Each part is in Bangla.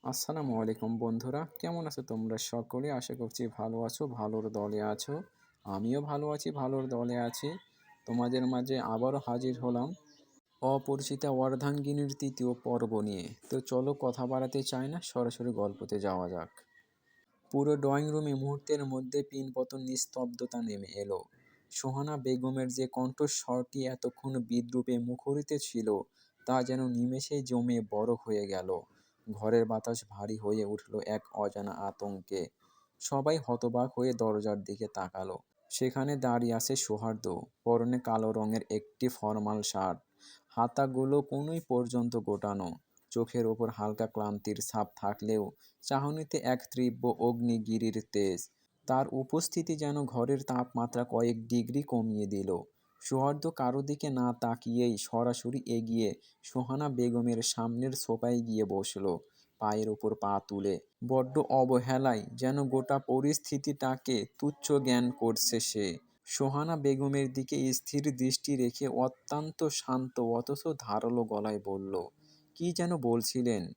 আসসালামু আলাইকুম বন্ধুরা, কেমন আছো তোমরা সকলে? আশা করছি ভালো আছো, ভালোর দলে আছো। আমিও ভালো আছি, ভালোর দলে আছি। তোমাদের মাঝে আবারও হাজির হলাম অপরিচিতা অর্ধাঙ্গিনীর তৃতীয় পর্ব নিয়ে। তো চলো, কথা বাড়াতে চাই না, সরাসরি গল্পতে যাওয়া যাক। পুরো ড্রয়িং রুমে মুহূর্তের মধ্যে পিনপতন নিস্তব্ধতা নেমে এলো। সোহানা বেগমের যে কণ্ঠস্বরটি এতক্ষণ বিদ্রূপে মুখরিত ছিল, তা যেন নিমেষেই জমে বরফ হয়ে গেল। ঘরের বাতাস ভারী হয়ে উঠল এক অজানা আতঙ্কে। সবাই হতবাক হয়ে দরজার দিকে তাকালো। সেখানে দাঁড়িয়ে আছে সৌহার্দ্য, পরনে কালো রঙের একটি ফরমাল শার্ট, হাতাগুলো কোনোই পর্যন্ত গোটানো। চোখের ওপর হালকা ক্লান্তির ছাপ থাকলেও চাহনিতে এক তীব্র অগ্নিগিরির তেজ। তার উপস্থিতি যেন ঘরের তাপমাত্রা কয়েক ডিগ্রি কমিয়ে দিল। সৌহার্দ্য কারো দিকে না তাকিয়েই সরাসরি এগিয়ে সোহানা বেগমের সামনের সোফায় গিয়ে বসল, পায়ের ওপর পা তুলে। বড্ড অবহেলায় যেন গোটা পরিস্থিতিটাকে তুচ্ছ জ্ঞান করছে সে। সোহানা বেগমের দিকে স্থির দৃষ্টি রেখে অত্যন্ত শান্ত অথচ ধারালো গলায় বলল, "কি যেন বলছিলেন?"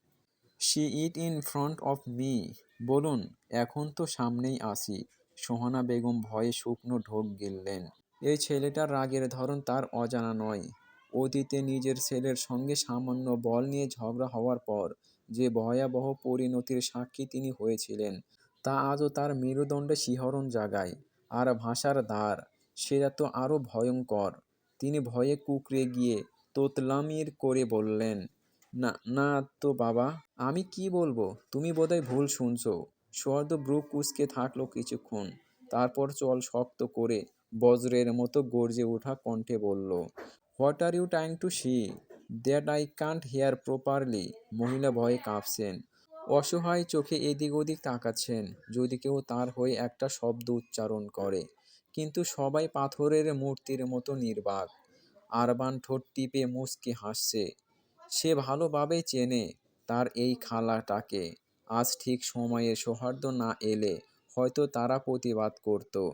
"She it in front of me." "বলুন, এখন তো সামনেই আছি।" সোহানা বেগম ভয়ে শুকনো ঢোক গিললেন। এই ছেলেটার রাগের ধরন তার অজানা নয়। অতীতে নিজের ছেলের সঙ্গে সামান্য বল নিয়ে ঝগড়া হওয়ার পর যে ভয়াবহ পরিণতির সাক্ষী তিনি হয়েছিলেন, তা আজও তার মেরুদণ্ডে শিহরণ জাগায়। আর ভাষার দ্বার, সেটা তো আরও ভয়ঙ্কর। তিনি ভয়ে কুঁকড়ে গিয়ে তোতলামির করে বললেন, "না না তো বাবা, আমি কি বলবো? তুমি বোধহয় ভুল শুনছো।" সৌহার্দ্য ভ্রু কুঁচকে থাকলো কিছুক্ষণ, তারপর চল শক্ত করে বজ্রের মতো গর্জে ওঠা কণ্ঠে বলল, "what are you trying to see that I can't hear properly?" মহিলা ভয়ে কাঁপছেন, অসহায় চোখে এদিক ওদিক তাকাচ্ছেন, যদি কেউ তার হয়ে একটা শব্দ উচ্চারণ করে। কিন্তু সবাই পাথরের মূর্তির মতো নির্বাক। আরবান ঠোঁট টিপে মুচকি হাসছে। সে ভালোভাবেই চেনে তার এই খালাটাকে। আজ ঠিক সময়ে সৌহার্দ্য না এলে হয়তো তারা প্রতিবাদ করত।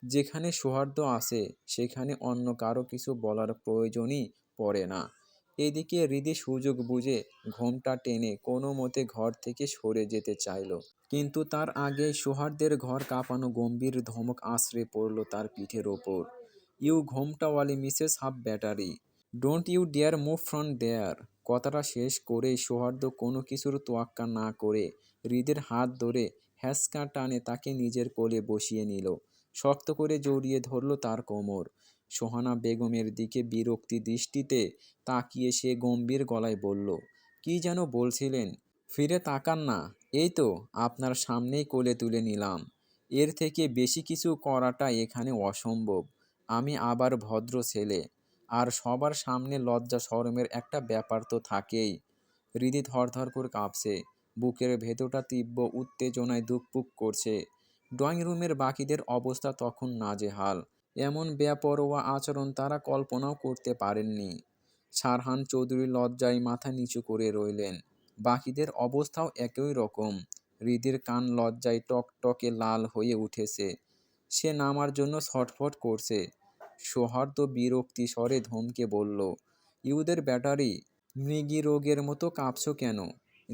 যেখানে সৌহার্দ্য আছে সেখানে অন্য কারো কিছু বলার প্রয়োজনই পড়ে না। এদিকে হৃদি সুযোগ বুঝে ঘোমটা টেনে কোনো মতে ঘর থেকে সরে যেতে চাইল, কিন্তু তার আগেই সৌহার্দ্যের ঘর কাঁপানো গম্ভীর ধমক আছড়ে পড়ল তার পিঠের ওপর। "ইউ ঘোমটাওয়ালি Mrs half battery, don't you dare move from there." কথাটা শেষ করেই সৌহার্দ্য কোনো কিছুর তোয়াক্কা না করে হৃদের হাত ধরে হ্যাঁচকা টানে তাকে নিজের কোলে বসিয়ে নিল। শক্ত করে জড়িয়ে ধরল তার কোমর। সোহানা বেগমের দিকে বিরক্তি দৃষ্টিতে তাকিয়ে সে গম্ভীর গলায় বলল, "কি যেন বলছিলেন? ফিরে তাকান না। এই তো আপনার সামনেই কোলে তুলে নিলাম। এর থেকে বেশি কিছু করাটা এখানে অসম্ভব। আমি আবার ভদ্র ছেলে, আর সবার সামনে লজ্জা শরমের একটা ব্যাপার তো থাকেই।" হৃদি থরথর করে কাঁপছে, বুকের ভেতরটা তীব্র উত্তেজনায় ধুকপুক করছে। ড্রয়িং রুমের বাকিদের অবস্থা তখন নাজেহাল। এমন বেপরোয়া আচরণ তারা কল্পনাও করতে পারেননি। সারহান চৌধুরী লজ্জায় মাথা নিচু করে রইলেন। বাকিদের অবস্থাও একই রকম। হৃদির কান লজ্জায় টকটকে লাল হয়ে উঠেছে। সে নামার জন্য ছটফট করছে। সৌহার্দ্য বিরক্তি স্বরে ধমকে বলল, "ইউদের ব্যাটারি, মৃগী রোগের মতো কাঁপছো কেন?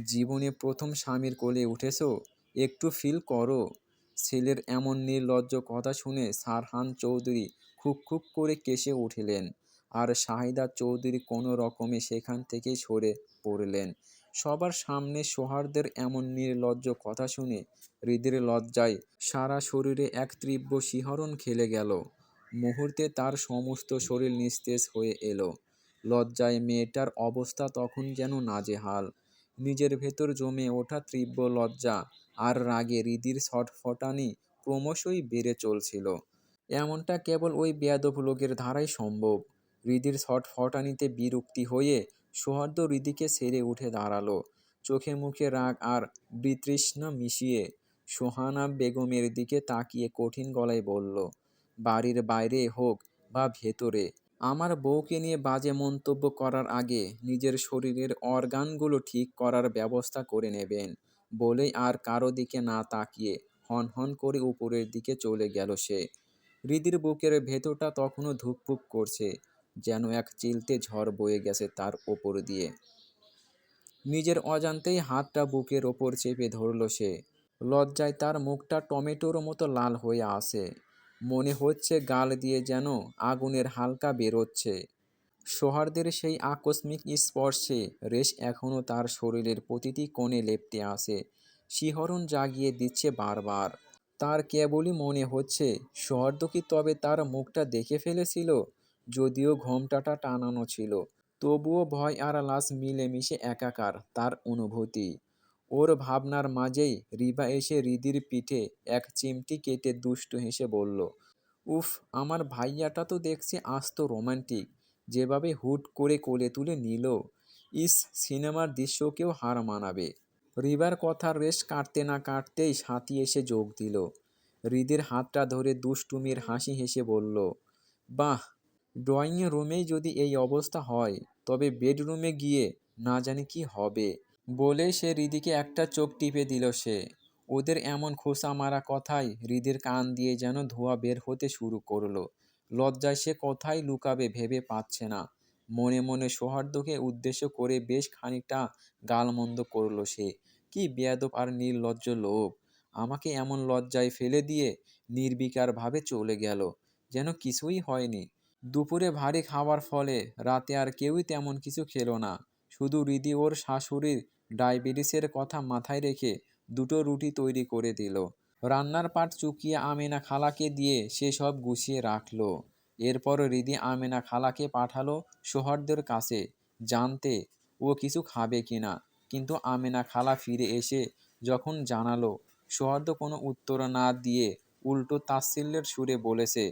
জীবনে প্রথম স্বামীর কোলে উঠেছো, একটু ফিল করো।" ছেলের এমন নির্লজ্জ কথা শুনে সারহান চৌধুরী খুব খুব করে কেসে উঠলেন, আর শাহিদা চৌধুরী কোনো রকমে সেখান থেকেই সরে পড়লেন। সবার সামনে সৌহার্দ্যের এমন নির্লজ্জ কথা শুনে হৃদের লজ্জায় সারা শরীরে এক তীব্র শিহরণ খেলে গেল। মুহূর্তে তার সমস্ত শরীর নিস্তেজ হয়ে এলো। লজ্জায় মেয়েটার অবস্থা তখন যেন নাজেহাল। নিজের ভেতর জমে ওঠা তীব্র লজ্জা আর রাগে হৃদির ছটফটানি ক্রমশই বেড়ে চলছিল। এমনটা কেবল ওই বেয়াদব লোকের দ্বারাই সম্ভব। হৃদির ছটফটানিতে বিরক্তি হয়ে সৌহার্দ্য হৃদিকে ছেড়ে উঠে দাঁড়ালো, চোখে মুখে রাগ আর বিতৃষ্ণা মিশিয়ে। সোহানা বেগমের দিকে তাকিয়ে কঠিন গলায় বলল, "বাড়ির বাইরে হোক বা ভেতরে, আমার বউকে নিয়ে বাজে মন্তব্য করার আগে নিজের শরীরের অর্গানগুলো ঠিক করার ব্যবস্থা করে নেবেন।" বলেই আর কারো দিকে না তাকিয়ে হনহন করে উপরের দিকে চলে গেল সে। হৃদির বুকের ভেতরটা তখনও ধুকপুক করছে, যেন এক চিলতে ঝড় বয়ে গেছে তার ওপর দিয়ে। নিজের অজান্তেই হাতটা বুকের ওপর চেপে ধরল সে। লজ্জায় তার মুখটা টমেটোর মতো লাল হয়ে আসে। মনে হচ্ছে গাল দিয়ে যেন আগুনের হালকা বেরোচ্ছে। সৌহার্দ্যের সেই আকস্মিক স্পর্শে রেশ এখনও তার শরীরের প্রতিটি কোণে লেপ্টে আসে, শিহরণ জাগিয়ে দিচ্ছে বারবার। তার কেবলই মনে হচ্ছে সৌহার্দ্য কি তবে তার মুখটা দেখে ফেলেছিল? যদিও ঘোমটাটা টানানো ছিল, তবুও ভয় আর লাশ মিলেমিশে একাকার তার অনুভূতি। ওর ভাবনার মাঝেই রিবা এসে হৃদির পিঠে এক চিমটি কেটে দুষ্টু হেসে বলল, উফ, আমার ভাইয়াটা তো দেখছি আস্ত রোমান্টিক। যেভাবে হুট করে কোলে তুলে নিল, ইস, সিনেমার দৃশ্যকেও হার মানাবে। রিবার কথার রেশ কাটতে না কাটতেই সাথী এসে যোগ দিল। হৃদির হাতটা ধরে দুষ্টুমির হাসি হেসে বলল, বাহ, ড্রয়িং রুমেই যদি এই অবস্থা হয় তবে বেডরুমে গিয়ে না জানি কি হবে। বলেই সে হৃদিকে একটা চোখ টিপে দিল সে। ওদের এমন খোসা মারা কথায় হৃদির কান দিয়ে যেন ধোঁয়া বের হতে শুরু করলো। লজ্জায় সে কোথায় লুকাবে ভেবে পাচ্ছে না। মনে মনে সৌহার্দ্যকে উদ্দেশ্য করে বেশ খানিকটা গালমন্দ করলো সে। কি বেয়াদব আর নির্লজ্জ লোক! আমাকে এমন লজ্জায় ফেলে দিয়ে নির্বিকারভাবে চলে গেল, যেন কিছুই হয়নি। দুপুরে ভারী খাওয়ার ফলে রাতে আর কেউই তেমন কিছু খেলো না। শুধু হৃদি ওর শাশুড়ির ডায়াবেটিসের কথা মাথায় রেখে দুটো রুটি তৈরি করে দিল। রান্নার পাট চুকিয়ে আমেনা খালাকে দিয়ে সে সব গুছিয়ে রাখলো। এরপর হৃদি আমেনা খালাকে পাঠালো সৌহার্দ্যের কাছে, জানতে ও কিছু খাবে কিনা। কিন্তু আমেনা খালা ফিরে এসে যখন জানালো, সৌহার্দ্য কোনো উত্তর না দিয়ে উল্টো তাচ্ছিল্যের সুরে বলেছে,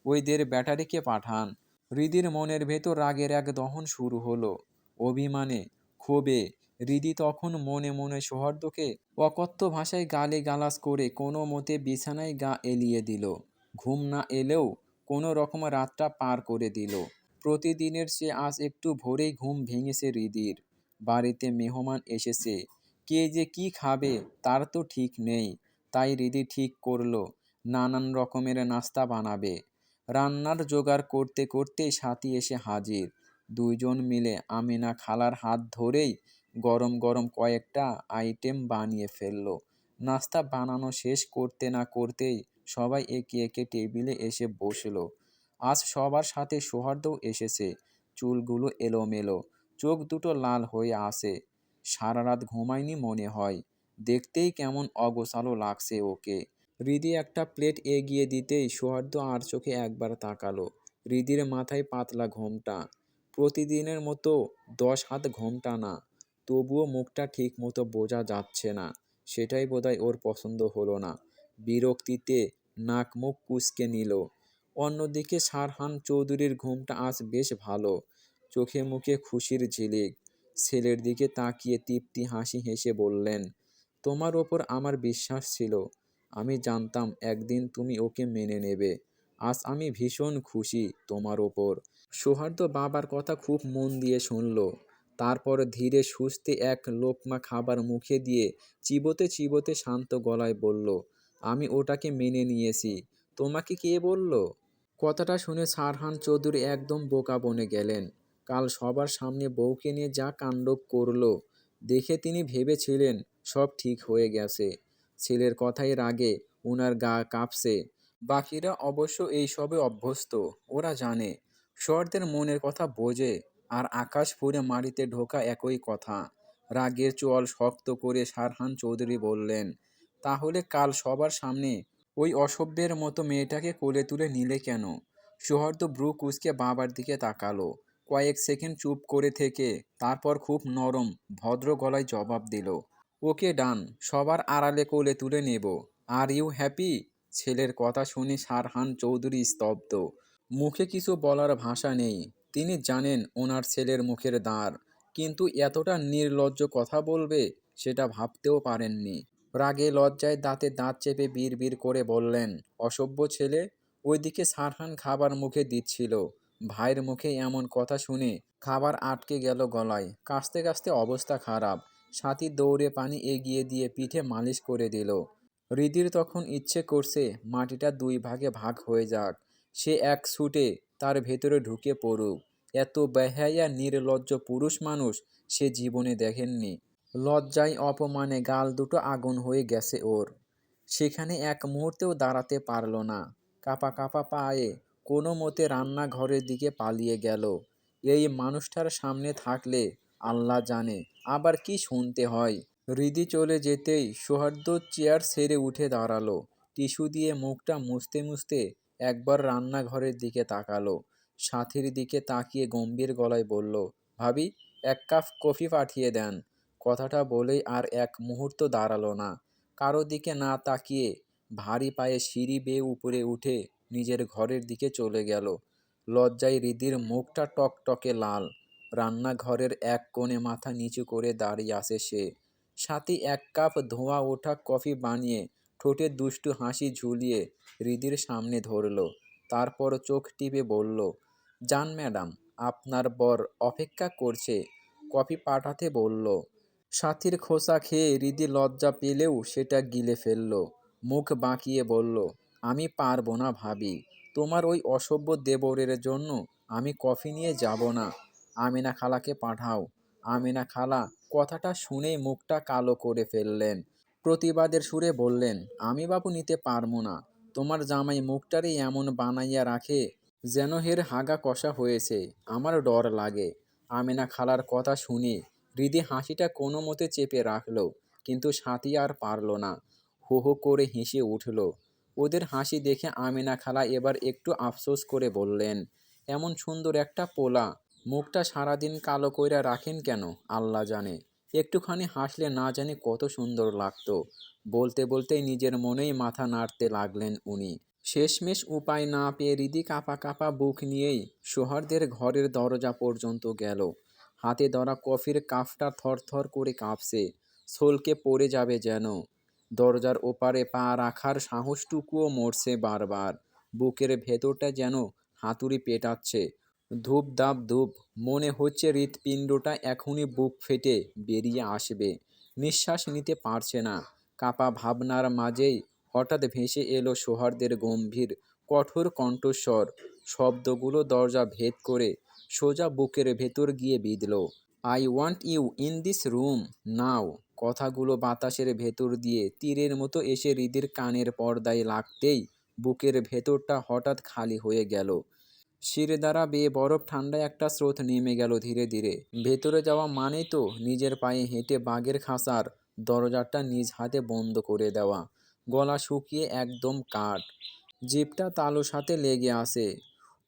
ওইদের ব্যাটারিকে পাঠান। হৃদির মনের ভেতর রাগের এক দহন শুরু হলো। অভিমানে, ক্ষোভে হৃদি তখন মনে মনে সৌহার্দ্যকে অকথ্য ভাষায় গালিগালাজ করে কোনো মতে বিছানায় গা এলিয়ে দিল। ঘুম না এলেও কোনো রকম রাতটা পার করে দিল। প্রতিদিনের চেয়ে আজ একটু ভোরেই ঘুম ভেঙেছে হৃদির। বাড়িতে মেহমান এসেছে, কে যে কি খাবে তার তো ঠিক নেই। তাই হৃদি ঠিক করলো নানান রকমের নাস্তা বানাবে। রান্নার জোগাড় করতে করতেই সাথী এসে হাজির। দুইজন মিলে আমিনা খালার হাত ধরেই গরম গরম কয়েকটা আইটেম বানিয়ে ফেললো। নাস্তা বানানো শেষ করতে না করতেই সবাই একে একে টেবিলে এসে বসলো। আজ সবার সাথে সৌহার্দ্যও এসেছে। চুলগুলো এলোমেলো, চোখ দুটো লাল হয়ে আসে। সারা রাত ঘুমায়নি মনে হয়। দেখতেই কেমন অগোছালো লাগছে ওকে। হৃদি একটা প্লেট এগিয়ে দিতেই সৌহার্দ্য আর চোখে একবার তাকালো। হৃদির মাথায় পাতলা ঘোমটা, প্রতিদিনের মতো 10 হাত ঘোমটা না, তবুও মুখটা ঠিক মতো বোঝা যাচ্ছে না। সেটাই বোধহয় ওর পছন্দ হলো না। বিরক্তিতে নাক মুখ কুঁচকে নিল। অন্যদিকে সারহান চৌধুরীর ঘুমটা আজ বেশ ভালো, চোখে মুখে খুশির ঝিলিক। ছেলের দিকে তাকিয়ে তৃপ্তি হাসি হেসে বললেন, তোমার ওপর আমার বিশ্বাস ছিল। আমি জানতাম একদিন তুমি ওকে মেনে নেবে। আজ আমি ভীষণ খুশি তোমার ওপর। সৌহার্দ্য বাবার কথা খুব মন দিয়ে শুনল। তারপর ধীরে সুস্থে এক লোকমা খাবার মুখে দিয়ে চিবোতে চিবোতে শান্ত গলায় বলল, আমি ওটাকে মেনে নিয়েছি। তোমাকে কে বলল? কথাটা শুনে সারহান চৌধুরী একদম বোকা বনে গেলেন। কাল সবার সামনে বউকে নিয়ে যা কাণ্ড করলো দেখে তিনি ভেবেছিলেন সব ঠিক হয়ে গেছে। ছেলের কথাই রাগে ওনার গা কাঁপছে। বাকিরা অবশ্য এইসবে অভ্যস্ত। ওরা জানে, শহরদের মনের কথা বোঝে। আর আকাশ ফুঁড়ে মাটিতে ঢোকা একই কথা। রাগের চোয়াল শক্ত করে সারহান চৌধুরী বললেন, তাহলে কাল সবার সামনে ওই অসভ্যের মতো মেয়েটাকে কোলে তুলে নিলে কেন? সৌহার্দ্য ভ্রু কুঁচকে বাবার দিকে তাকালো। কয়েক সেকেন্ড চুপ করে থেকে তারপর খুব নরম ভদ্র গলায় জবাব দিল, ওকে ডান, সবার আড়ালে কোলে তুলে নেব। Are you happy? ছেলের কথা শুনে সারহান চৌধুরী স্তব্ধ। মুখে কিছু বলার ভাষা নেই। তিনি জানেন ওনার ছেলের মুখের দ্বার, কিন্তু এতটা নির্লজ্জ কথা বলবে সেটা ভাবতেও পারেননি। রাগে লজ্জায় দাঁতে দাঁত চেপে বিড়বিড় করে বললেন, অসভ্য ছেলে। ওইদিকে সারহান খাবার মুখে দিচ্ছিল। ভাইয়ের মুখে এমন কথা শুনে খাবার আটকে গেল গলায়। কাশতে কাশতে অবস্থা খারাপ। সাথী দৌড়ে পানি এগিয়ে দিয়ে পিঠে মালিশ করে দিল। হৃদির তখন ইচ্ছে করছে মাটিটা দুই ভাগে ভাগ হয়ে যাক, সে এক ছুটে তার ভেতরে ঢুকে পড়ুক। এত বেহায়া নির্লজ্জ পুরুষ মানুষ সে জীবনে দেখেননি। লজ্জায় অপমানে গাল দুটো আগুন হয়ে গেছে ওর। সেখানে এক মুহূর্তেও দাঁড়াতে পারল না। কাঁপা কাঁপা পায়ে কোনো মতে রান্নাঘরের দিকে পালিয়ে গেল। এই মানুষটার সামনে থাকলে আল্লাহ জানে আবার কি শুনতে হয়। হৃদি চলে যেতেই সৌহার্দ্য চেয়ার ছেড়ে উঠে দাঁড়ালো। টিস্যু দিয়ে মুখটা মুছতে মুছতে একবার রান্নাঘরের দিকে তাকালো। সাথীর দিকে তাকিয়ে গম্ভীর গলায় বলল, ভাবি, এক কাপ কফি পাঠিয়ে দেন। কথাটা বলেই আর এক মুহূর্ত দাঁড়ালো না। কারো দিকে না তাকিয়ে ভারী পায়ে সিঁড়ি বেয়ে উপরে উঠে নিজের ঘরের দিকে চলে গেল। লজ্জায় হৃদির মুখটা টকটকে লাল। রান্নাঘরের এক কোণে মাথা নিচু করে দাঁড়িয়ে আছে সে। সাথী এক কাপ ধোঁয়া ওঠা কফি বানিয়ে ঠোঁটে দুষ্টু হাসি ঝুলিয়ে হৃদির সামনে ধরল। তারপর চোখ টিপে বলল, যান ম্যাডাম, আপনার বর অপেক্ষা করছে, কফি পাঠাতে বলল। সাথীর খোসা খেয়ে হৃদি লজ্জা পেলেও সেটা গিলে ফেলল। মুখ বাঁকিয়ে বলল, আমি পারবো না ভাবি, তোমার ওই অসভ্য দেবরের জন্য আমি কফি নিয়ে যাব না। আমিনা খালাকে পাঠাও। আমিনা খালা কথাটা শুনেই মুখটা কালো করে ফেললেন। প্রতিবাদের সুরে বললেন, আমি বাবু নিতে পারবো না। তোমার জামাই মুখটারই এমন বানাইয়া রাখে যেন হের হাগা কষা হয়েছে, আমার ডর লাগে। আমিনা খালার কথা শুনে হৃদি হাসিটা কোনো মতে চেপে রাখল, কিন্তু সাথী আর পারল না। হো হো করে হেসে উঠল। ওদের হাসি দেখে আমিনা খালা এবার একটু আফসোস করে বললেন, এমন সুন্দর একটা পোলা, মুখটা সারাদিন কালো কইরা রাখেন কেন আল্লাহ জানে। একটুখানি হাসলে না জানি কত সুন্দর লাগতো। বলতে বলতেই নিজের মনেই মাথা নাড়তে লাগলেন উনি। শেষমেশ উপায় না পেয়ে হৃদি কাঁপা কাঁপা বুক নিয়েই সোহার্দের ঘরের দরজা পর্যন্ত গেল। হাতে ধরা কফির কাপটা থরথর করে কাঁপছে, ছলকে পড়ে যাবে যেন। দরজার ওপারে পা রাখার সাহসটুকুও মরছে বারবার। বুকের ভেতরটা যেন হাতুড়ি পেটাচ্ছে। ধূপ দাপ ধূপ, মনে হচ্ছে হৃৎপিণ্ডটা এখনই বুক ফেটে বেরিয়ে আসবে। নিঃশ্বাস নিতে পারছে না। কাঁপা ভাবনার মাঝেই হঠাৎ ভেসে এলো সোহার্দের গম্ভীর কঠোর কণ্ঠস্বর। শব্দগুলো দরজা ভেদ করে সোজা বুকের ভেতর গিয়ে বিঁধল। I want you in this room now. কথাগুলো বাতাসের ভেতর দিয়ে তীরের মতো এসে হৃদির কানের পর্দায় লাগতেই বুকের ভেতরটা হঠাৎ খালি হয়ে গেল। শির দ্বারা বেয়ে বরফ ঠান্ডা একটা স্রোত নেমে গেল ধীরে ধীরে। ভেতরে যাওয়া মানেই তো নিজের পায়ে হেঁটে বাঘের খাঁচার দরজাটা নিজ হাতে বন্ধ করে দেওয়া। গলা শুকিয়ে একদম কাঠ, জিভটা তালুর সাথে লেগে আসে।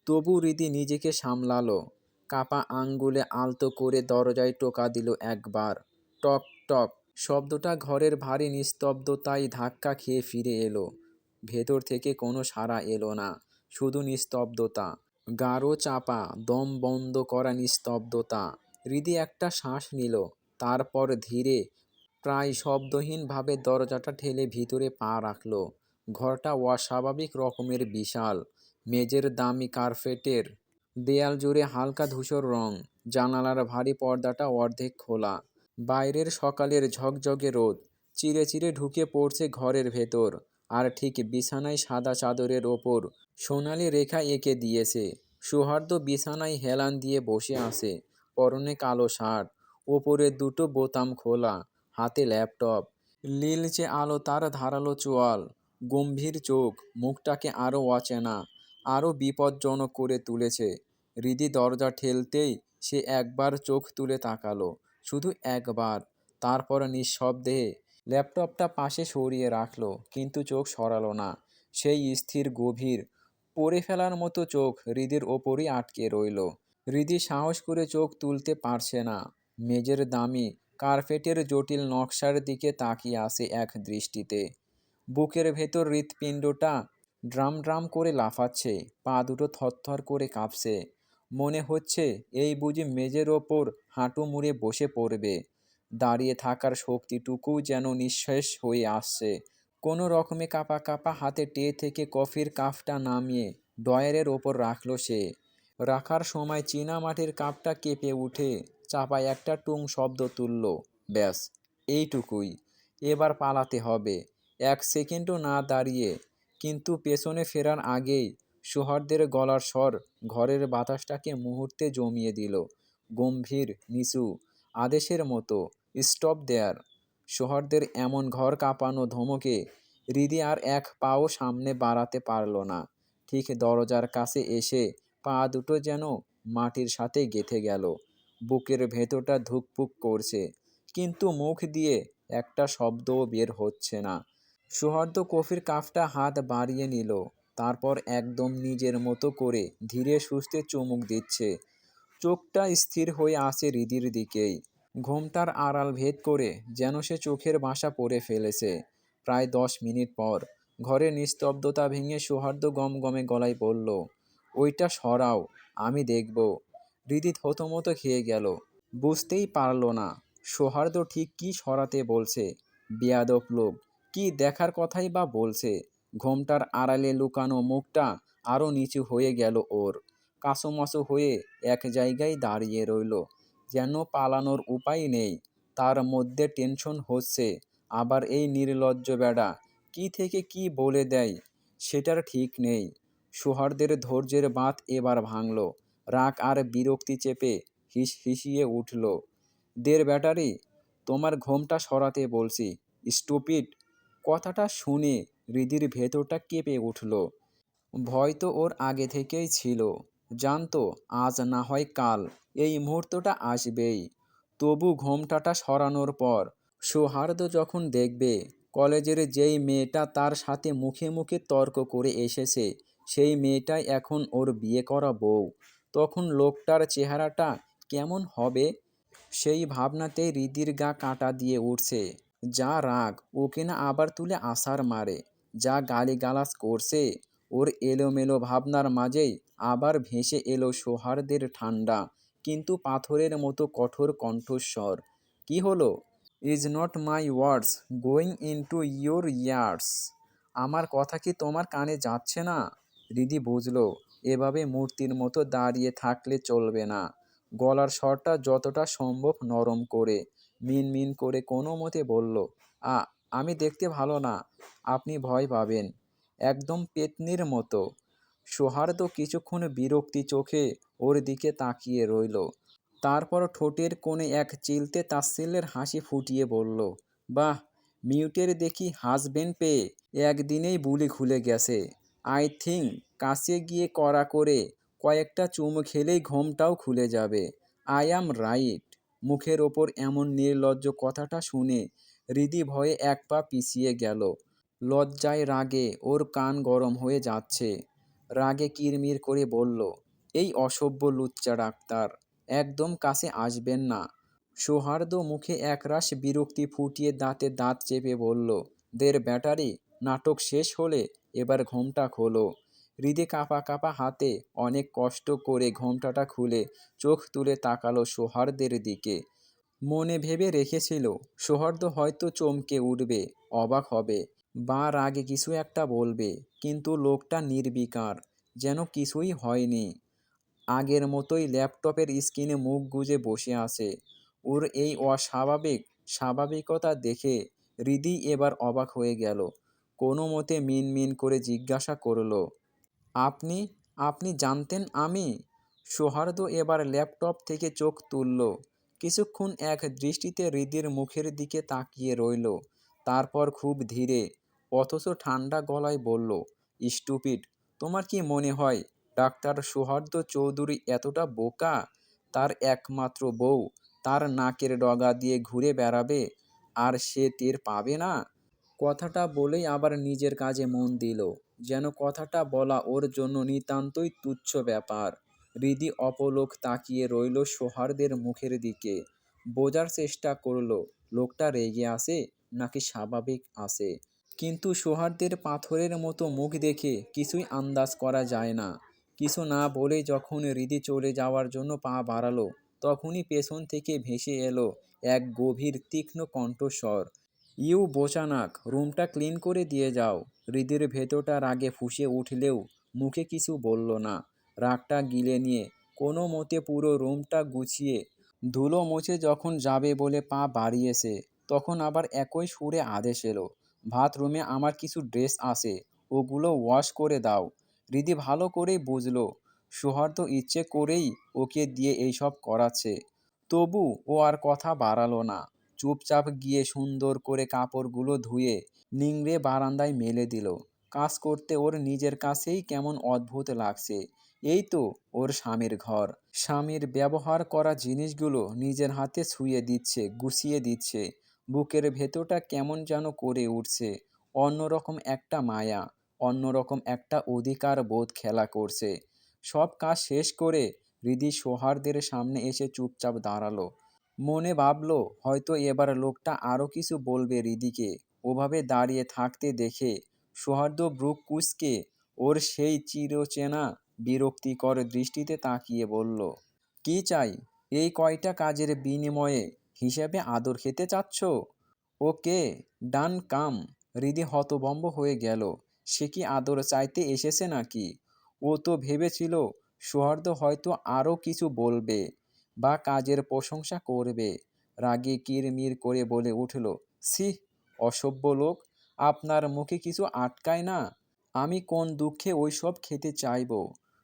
তবু হৃদি নিজেকে সামলালো। কাপা আঙ্গুলে আলতো করে দরজায় টোকা দিল একবার। টক টক শব্দটা ঘরের ভারী নিস্তব্ধতায় ধাক্কা খেয়ে ফিরে এলো। ভেতর থেকে কোনো সাড়া এলো না, শুধু নিস্তব্ধতা। গাঢ় চাপা দম বন্ধ করা নিস্তব্ধতা। হৃদি একটা শ্বাস নিল, তারপর ধীরে প্রায় শব্দহীনভাবে দরজাটা ঠেলে ভিতরে পা রাখল। ঘরটা অস্বাভাবিক রকমের বিশাল। মেঝের দামি কার্পেটের, দেয়াল জুড়ে হালকা ধূসর রং। জানালার ভারী পর্দাটা অর্ধেক খোলা। বাইরের সকালের ঝকঝকে রোদ চিরে চিরে ঢুকে পড়ছে ঘরের ভেতর। আর ঠিক বিছানায় সাদা চাদরের ওপর সোনালি রেখা এঁকে দিয়েছে। সৌহার্দ্য বিছানায় হেলান দিয়ে বসে আছে, পরনে কালো শার্ট, ওপরে দুটো বোতাম খোলা, হাতে ল্যাপটপ। নীলচে আলো তার ধারালো চোয়াল, গম্ভীর চোখ মুখটাকে আরও অচেনা, আরও বিপজ্জনক করে তুলেছে। হৃদি দরজা ঠেলতেই সে একবার চোখ তুলে তাকালো, শুধু একবার। তারপর নিঃশব্দে ল্যাপটপটা পাশে সরিয়ে রাখলো, কিন্তু চোখ সরালো না। সেই স্থির গভীর পড়ে ফেলার মতো চোখ হৃদির ওপরই আটকে রইল। হৃদি সাহস করে চোখ তুলতে পারছে না। মেঝের দামি কার্পেটের জটিল নকশার দিকে তাকিয়ে আসে এক দৃষ্টিতে। বুকের ভেতর হৃৎপিণ্ডটা ড্রাম ড্রাম করে লাফাচ্ছে, পা দুটো থরথর করে কাঁপছে। মনে হচ্ছে এই বুঝি মেঝের ওপর হাঁটু মুড়ে বসে পড়বে। দাঁড়িয়ে থাকার শক্তিটুকুও যেন নিঃশেষ হয়ে আসছে। কোনো রকমে কাঁপা কাঁপা হাতে টে থেকে কফির কাপটা নামিয়ে ড্রয়ারের ওপর রাখল সে। রাখার সময় চীনামাটির কাপটা কেঁপে উঠে চাপায় একটা টুং শব্দ তুলল। ব্যাস, এইটুকুই। এবার পালাতে হবে। এক সেকেন্ডও না দাঁড়িয়ে। কিন্তু পেছনে ফেরার আগেই সুহার্দের গলার স্বর ঘরের বাতাসটাকে মুহূর্তে জমিয়ে দিল। গম্ভীর, নিচু, আদেশের মতো। স্টপ দেয়ার। সুহার্দের এমন ঘর কাঁপানো ধমকে হৃদি আর এক পাও সামনে বাড়াতে পারল না। ঠিক দরজার কাছে এসে পা দুটো যেন মাটির সাথে গেঁথে গেল। বুকের ভেতরটা ধুকপুক করছে, কিন্তু মুখ দিয়ে একটা শব্দও বের হচ্ছে না। সুহার্দ কফির কাপটা হাত বাড়িয়ে নিল, তারপর একদম নিজের মতো করে ধীরে সুস্থে চুমুক দিচ্ছে। চোখটা স্থির হয়ে আছে হৃদির দিকেই। ঘোমটার আড়াল ভেদ করে যেন সে চোখের বাসা পড়ে ফেলেছে। প্রায় 10 মিনিট পর ঘরের নিস্তব্ধতা ভেঙে সৌহার্দ্য গমগমে গলায় বলল, ওইটা সরাও, আমি দেখব। হৃদি থতমত খেয়ে গেল। বুঝতেই পারল না সৌহার্দ্য ঠিক কী সরাতে বলছে। বেয়াদব লোক, কি দেখার কথাই বা বলছে। ঘোমটার আড়ালে লুকানো মুখটা আরও নিচু হয়ে গেল ওর। কাঁচুমাচু হয়ে এক জায়গায় দাঁড়িয়ে রইল, যেন পালানোর উপায় নেই। তার মধ্যে টেনশন হচ্ছে, আবার এই নির্লজ্জ বেড়া কি থেকে কি বলে দেয় সেটার ঠিক নেই। সৌহার্দ্যের ধৈর্যের বাঁধ এবার ভাঙল। রাগ আর বিরক্তি চেপে হিসিয়ে উঠল, দের ব্যাটারি, তোমার ঘোমটা সরাতে বলছি, স্টুপিড। কথাটা শুনে হৃদির ভেতরটা কেঁপে উঠল। ভয় তো ওর আগে থেকেই ছিল, জানতো আজ না হয় কাল এই মুহূর্তটা আসবেই। তবু ঘোমটাটা সরানোর পর সৌহার্দ্য যখন দেখবে কলেজের যেই মেয়েটা তার সাথে মুখে মুখে তর্ক করে এসেছে সেই মেয়েটাই এখন ওর বিয়ে করা বউ, তখন লোকটার চেহারাটা কেমন হবে? সেই ভাবনাতেই হৃদির গা কাঁটা দিয়ে উঠছে। যা রাগ ওকে না আবার তুলে আছাড় মারে, যা গালিগালাজ করছে। ওর এলোমেলো ভাবনার মাঝেই আবার ভেসে এলো সৌহার্দ্যের ঠান্ডা কিন্তু পাথরের মতো কঠোর কণ্ঠস্বর। কি হলো? Is not my words going into your years? আমার কথা কি তোমার কানে যাচ্ছে না? হৃদি বুঝল এভাবে মূর্তির মতো দাঁড়িয়ে থাকলে চলবে না। গলার স্বরটা যতটা সম্ভব নরম করে মিনমিন করে কোনো মতে বলল, আ আমি দেখতে ভালো না, আপনি ভয় পাবেন। একদম পেতনির মতো। সৌহার্দ্য কিছুক্ষণ বিরক্তি চোখে ওর দিকে তাকিয়ে রইল, তারপর ঠোঁটের কোণে এক চিলতে তাচ্ছিল্যের হাসি ফুটিয়ে বলল, বাহ, মিউটের দেখি হাজবেন্ড পেয়ে একদিনেই বুলি খুলে গেছে। আই থিঙ্ক কাছে গিয়ে কড়া করে কয়েকটা চুমু খেলেই ঘোমটাও খুলে যাবে। I am right? মুখের ওপর এমন নির্লজ্জ কথাটা শুনে হৃদি ভয়ে এক পা পিছিয়ে গেল। লজ্জায় রাগে ওর কান গরম হয়ে যাচ্ছে। রাগে কিরমির করে বলল, এই অসভ্য লুচ্চা ডাক্তার, একদম কাছে আসবেন না। সৌহার্দ্য মুখে একরাশ বিরক্তি ফুটিয়ে দাঁতে দাঁত চেপে বলল, দের ব্যাটারি, নাটক শেষ হলে এবার ঘোমটা খোলো। হৃদে কাঁপা কাঁপা হাতে অনেক কষ্ট করে ঘোমটাটা খুলে চোখ তুলে তাকালো সৌহার্দ্যের দিকে। মনে ভেবে রেখেছিল সৌহার্দ্য হয়তো চমকে উঠবে, অবাক হবে, বা রাগে কিছু একটা বলবে, কিন্তু লোকটা নির্বিকার, যেন কিছুই হয়নি। আগের মতোই ল্যাপটপের স্ক্রিনে মুখ গুজে বসে আছে। ওর এই অস্বাভাবিক স্বাভাবিকতা দেখে হৃদি এবার অবাক হয়ে গেল। কোনো মতে মিনমিন করে জিজ্ঞাসা করলো, আপনি আপনি জানতেন আমি? সৌহার্দ্য এবার ল্যাপটপ থেকে চোখ তুলল। কিছুক্ষণ এক দৃষ্টিতে হৃদির মুখের দিকে তাকিয়ে রইল, তারপর খুব ধীরে অথচ ঠান্ডা গলায় বলল, স্টুপিড, তোমার কি মনে হয় ডাক্তার সৌহার্দ্য চৌধুরী এতটা বোকা? তার একমাত্র বউ তার নাকের ডগা দিয়ে ঘুরে বেড়াবে আর সে টের পাবে না? কথাটা বলেই আবার নিজের কাজে মন দিল, যেন কথাটা বলা ওর জন্য নিতান্তই তুচ্ছ ব্যাপার। হৃদি অপলক তাকিয়ে রইল সৌহার্দ্যের মুখের দিকে। বোঝার চেষ্টা করল লোকটা রেগে আছে নাকি স্বাভাবিক আছে, কিন্তু সৌহার্দ্যের পাথরের মতো মুখ দেখে কিছুই আন্দাজ করা যায় না। কিছু না বলেই যখন হৃদি চলে যাওয়ার জন্য পা বাড়ালো, তখনই পেছন থেকে ভেসে এলো এক গভীর তীক্ষ্ণ কণ্ঠস্বর, ইউ বোচানাক, রুমটা ক্লিন করে দিয়ে যাও। হৃদির ভেতরটা রাগে ফুঁসে উঠলেও মুখে কিছু বলল না। রাগটা গিলে নিয়ে কোনো মতে পুরো রুমটা গুছিয়ে ধুলো মুছে যখন যাবে বলে পা বাড়িয়েছে, তখন আবার একই সুরে আদেশ এলো, বাথরুমে আমার কিছু ড্রেস আছে, ওগুলো ওয়াশ করে দাও। রিদি ভালো করেই বুঝলো সৌহার্দ্য ইচ্ছে করেই ওকে দিয়ে এইসব করাচ্ছে। তবু ও আর কথা বাড়ালো না। চুপচাপ গিয়ে সুন্দর করে কাপড়গুলো ধুয়ে নিংড়ে বারান্দায় মেলে দিল। কাজ করতে ওর নিজের কাছেই কেমন অদ্ভুত লাগছে। এই তো ওর স্বামীর ঘর। স্বামীর ব্যবহার করা জিনিসগুলো নিজের হাতে ছুঁয়ে দিচ্ছে, গুছিয়ে দিচ্ছে। বুকের ভেতরটা কেমন যেন করে উঠছে। অন্যরকম একটা মায়া, অন্যরকম একটা অধিকার বোধ খেলা করছে। সব কাজ শেষ করে হৃদি সৌহার্দ্যের সামনে এসে চুপচাপ দাঁড়ালো। মনে ভাবলো হয়তো এবার লোকটা আরো কিছু বলবে হৃদিকে। ওভাবে দাঁড়িয়ে থাকতে দেখে সৌহার্দ্য ভ্রু কুঁচকে ওর সেই চিরচেনা বিরক্তিকর দৃষ্টিতে তাকিয়ে বলল, কি চাই? এই কয়টা কাজের বিনিময়ে হিসেবে আদর খেতে চাচ্ছ? ওকে, ডান কাম। হৃদি হতভম্ব হয়ে গেল। সে কি আদর চাইতে এসেছে নাকি? ও তো ভেবেছিল সৌহার্দ্য হয়তো আরও কিছু বলবে বা কাজের প্রশংসা করবে। রাগে কিরমির করে বলে উঠল, ছি, অসভ্য লোক! আপনার মুখে কিছু আটকায় না? আমি কোন দুঃখে ওইসব খেতে চাইব?